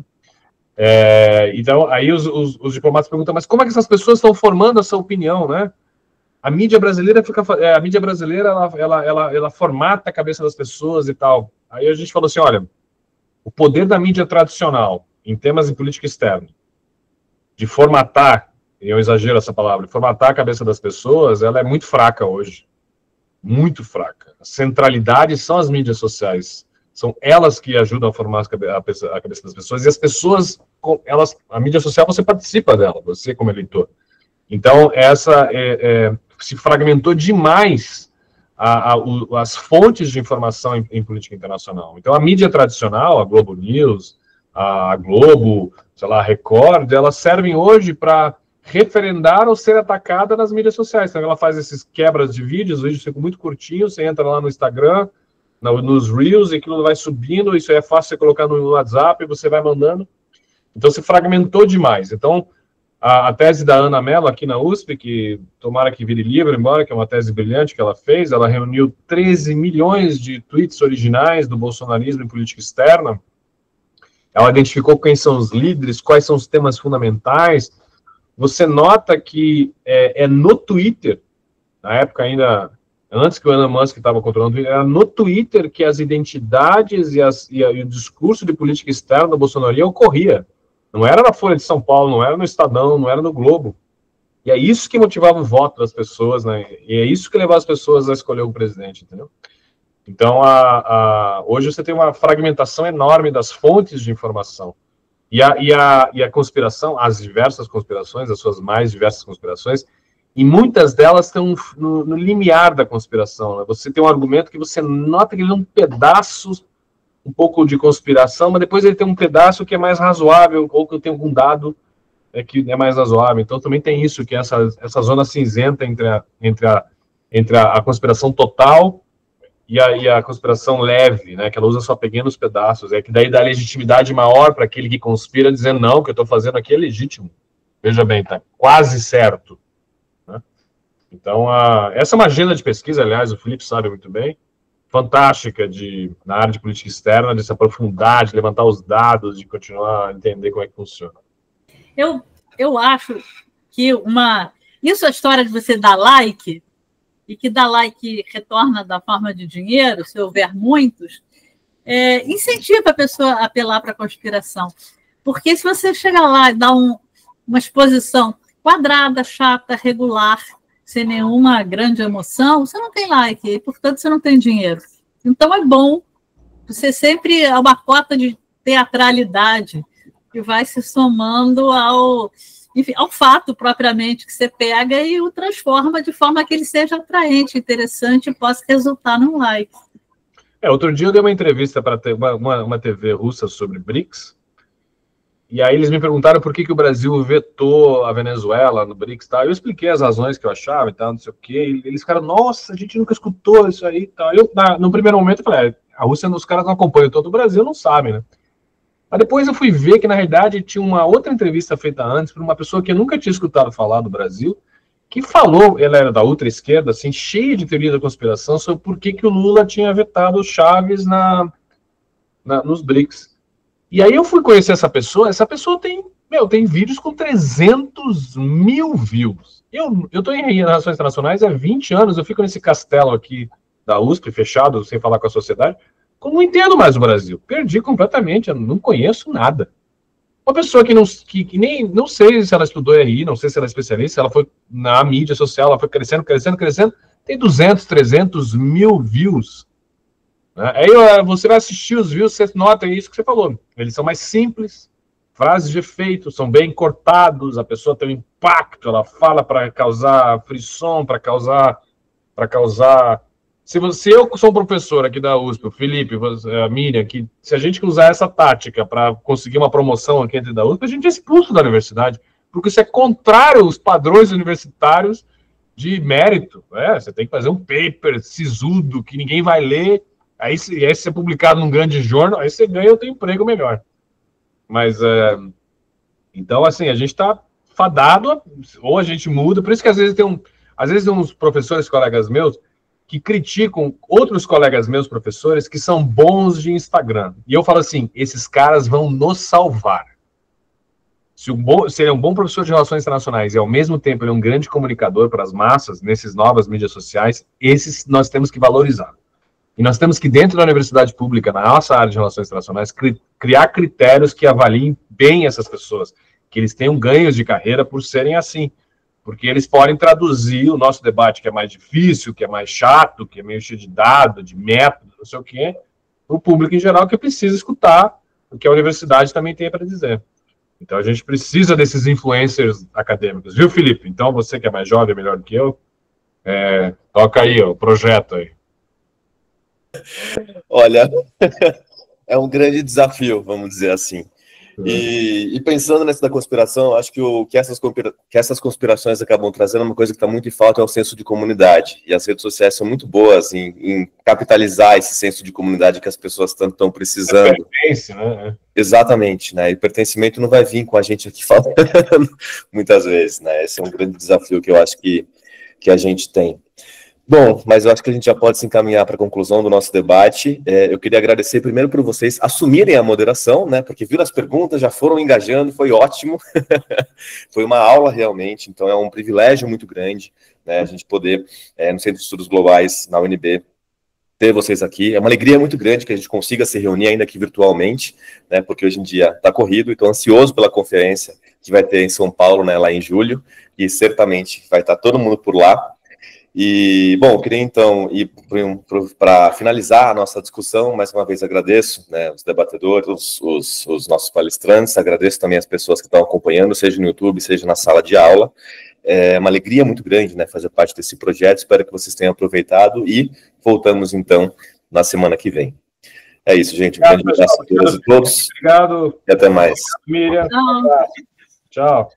Então, aí os diplomatas perguntam, mas como é que essas pessoas estão formando essa opinião, né? A mídia brasileira ela formata a cabeça das pessoas e tal. Aí a gente falou assim, olha, o poder da mídia tradicional em temas de política externa, de formatar, e eu exagero essa palavra, de formatar a cabeça das pessoas, ela é muito fraca hoje. Muito fraca. A centralidade são as mídias sociais. São elas que ajudam a formar a cabeça das pessoas, e as pessoas, a mídia social, você participa dela, você como eleitor. Então, se fragmentou demais as fontes de informação em política internacional. Então, a mídia tradicional, a Globo News, a Globo, sei lá, a Record, elas servem hoje para referendar ou ser atacada nas mídias sociais. Então, ela faz esses quebras de vídeos, os vídeos ficam muito curtinhos, você entra lá no Instagram, nos Reels, e aquilo vai subindo, isso é fácil você colocar no WhatsApp, você vai mandando. Então, se fragmentou demais. Então, a tese da Ana Mello aqui na USP, que tomara que vire livre, embora que é uma tese brilhante que ela fez, ela reuniu 13 milhões de tweets originais do bolsonarismo em política externa. Ela identificou quem são os líderes, quais são os temas fundamentais. Você nota que no Twitter, na época ainda, antes que o Elon Musk estava controlando o Twitter, era no Twitter que as identidades e o discurso de política externa do Bolsonaro ocorria. Não era na Folha de São Paulo, não era no Estadão, não era no Globo. E é isso que motivava o voto das pessoas, né? E é isso que levava as pessoas a escolher o presidente, entendeu? Então, hoje você tem uma fragmentação enorme das fontes de informação. E a conspiração, as diversas conspirações, as suas mais diversas conspirações, e muitas delas estão no limiar da conspiração, né? Você tem um argumento que você nota que ele é um pedaço, um pouco de conspiração, mas depois ele tem um pedaço que é mais razoável, ou que tem algum dado que é mais razoável. Então também tem isso, que é essa zona cinzenta entre a conspiração total e a conspiração leve, né, que ela usa só pequenos pedaços, que daí dá legitimidade maior para aquele que conspira, dizendo, não, o que eu estou fazendo aqui é legítimo. Veja bem, está quase certo. Né? Então, essa é uma agenda de pesquisa, aliás, o Felipe sabe muito bem, fantástica na área de política externa, de se aprofundar, de levantar os dados, de continuar a entender como é que funciona. Eu acho que isso é a história de você dar like, e que dar like retorna da forma de dinheiro, se houver muitos, incentiva a pessoa a apelar para a conspiração. Porque se você chegar lá e dar uma exposição quadrada, chata, regular, sem nenhuma grande emoção, você não tem like, e, portanto, você não tem dinheiro. Então, é bom, você sempre é uma cota de teatralidade que vai se somando enfim, ao fato propriamente que você pega e o transforma de forma que ele seja atraente, interessante e possa resultar num like. Outro dia eu dei uma entrevista para uma TV russa sobre BRICS, e aí eles me perguntaram por que o Brasil vetou a Venezuela no BRICS, tá? Eu expliquei as razões que eu achava e tal, não sei o quê, e eles ficaram, nossa, a gente nunca escutou isso aí e tal. No primeiro momento eu falei, a Rússia, os caras não acompanham todo o Brasil, não sabem, né? Mas depois eu fui ver que, na realidade, tinha uma outra entrevista feita antes por uma pessoa que eu nunca tinha escutado falar do Brasil, que falou, ela era da ultra-esquerda, assim, cheia de teoria da conspiração, sobre por que o Lula tinha vetado o Chaves nos BRICS. E aí eu fui conhecer essa pessoa tem vídeos com 300 mil views. Eu estou em Relações Internacionais há 20 anos, eu fico nesse castelo aqui da USP, fechado, sem falar com a sociedade, não entendo mais o Brasil. Perdi completamente, eu não conheço nada. Uma pessoa que nem não sei se ela estudou RI, não sei se ela é especialista, ela foi na mídia social, ela foi crescendo, tem 200, 300 mil views. Né? Aí você vai assistir os views, você nota isso que você falou. Eles são mais simples, frases de efeito, são bem cortados, a pessoa tem um impacto, ela fala para causar frisson, para causar... Se eu sou um professor aqui da USP, o Felipe, a Miriam, se a gente usar essa tática para conseguir uma promoção aqui dentro da USP, a gente é expulso da universidade, porque isso é contrário aos padrões universitários de mérito. Você tem que fazer um paper sisudo que ninguém vai ler, aí se é publicado num grande jornal, aí você ganha o teu emprego melhor. Mas, então, assim, a gente está fadado, ou a gente muda, por isso que às vezes tem uns professores, colegas meus, que criticam outros colegas meus, professores, que são bons de Instagram. E eu falo assim, esses caras vão nos salvar. Se ele é um bom professor de relações internacionais e, ao mesmo tempo, ele é um grande comunicador para as massas, nessas novas mídias sociais, esses nós temos que valorizar. E nós temos que, dentro da universidade pública, na nossa área de relações internacionais, criar critérios que avaliem bem essas pessoas, que eles tenham ganhos de carreira por serem assim. Porque eles podem traduzir o nosso debate, que é mais difícil, que é mais chato, que é meio cheio de dado, de método, não sei o quê, para o público em geral que precisa escutar o que a universidade também tem para dizer. Então, a gente precisa desses influencers acadêmicos. Viu, Felipe? Então, você que é mais jovem, melhor do que eu, toca aí, o projeto aí. Olha, é um grande desafio, vamos dizer assim. E pensando nessa da conspiração, acho que essas conspirações acabam trazendo uma coisa que está muito em falta, é o senso de comunidade. E as redes sociais são muito boas em capitalizar esse senso de comunidade que as pessoas tanto estão precisando. Pertence, né? Exatamente, né? E pertencimento não vai vir com a gente aqui falando muitas vezes, né? Esse é um grande desafio que eu acho que a gente tem. Bom, mas eu acho que a gente já pode se encaminhar para a conclusão do nosso debate. Eu queria agradecer primeiro por vocês assumirem a moderação, né? Porque viram as perguntas, já foram engajando, foi ótimo. Foi uma aula realmente, então é um privilégio muito grande, né? A gente poder, no Centro de Estudos Globais, na UNB, ter vocês aqui. É uma alegria muito grande que a gente consiga se reunir ainda aqui virtualmente, né? Porque hoje em dia está corrido, então ansioso pela conferência que vai ter em São Paulo, né? Lá em julho, e certamente vai estar todo mundo por lá. E, bom, eu queria então ir para finalizar a nossa discussão. Mais uma vez agradeço, né, os debatedores, os nossos palestrantes, agradeço também as pessoas que estão acompanhando, seja no YouTube, seja na sala de aula. É uma alegria muito grande, né, fazer parte desse projeto, espero que vocês tenham aproveitado e voltamos então na semana que vem. É isso, gente. Um grande abraço a todas e todos. Obrigado. E até mais. Miriam. Tchau.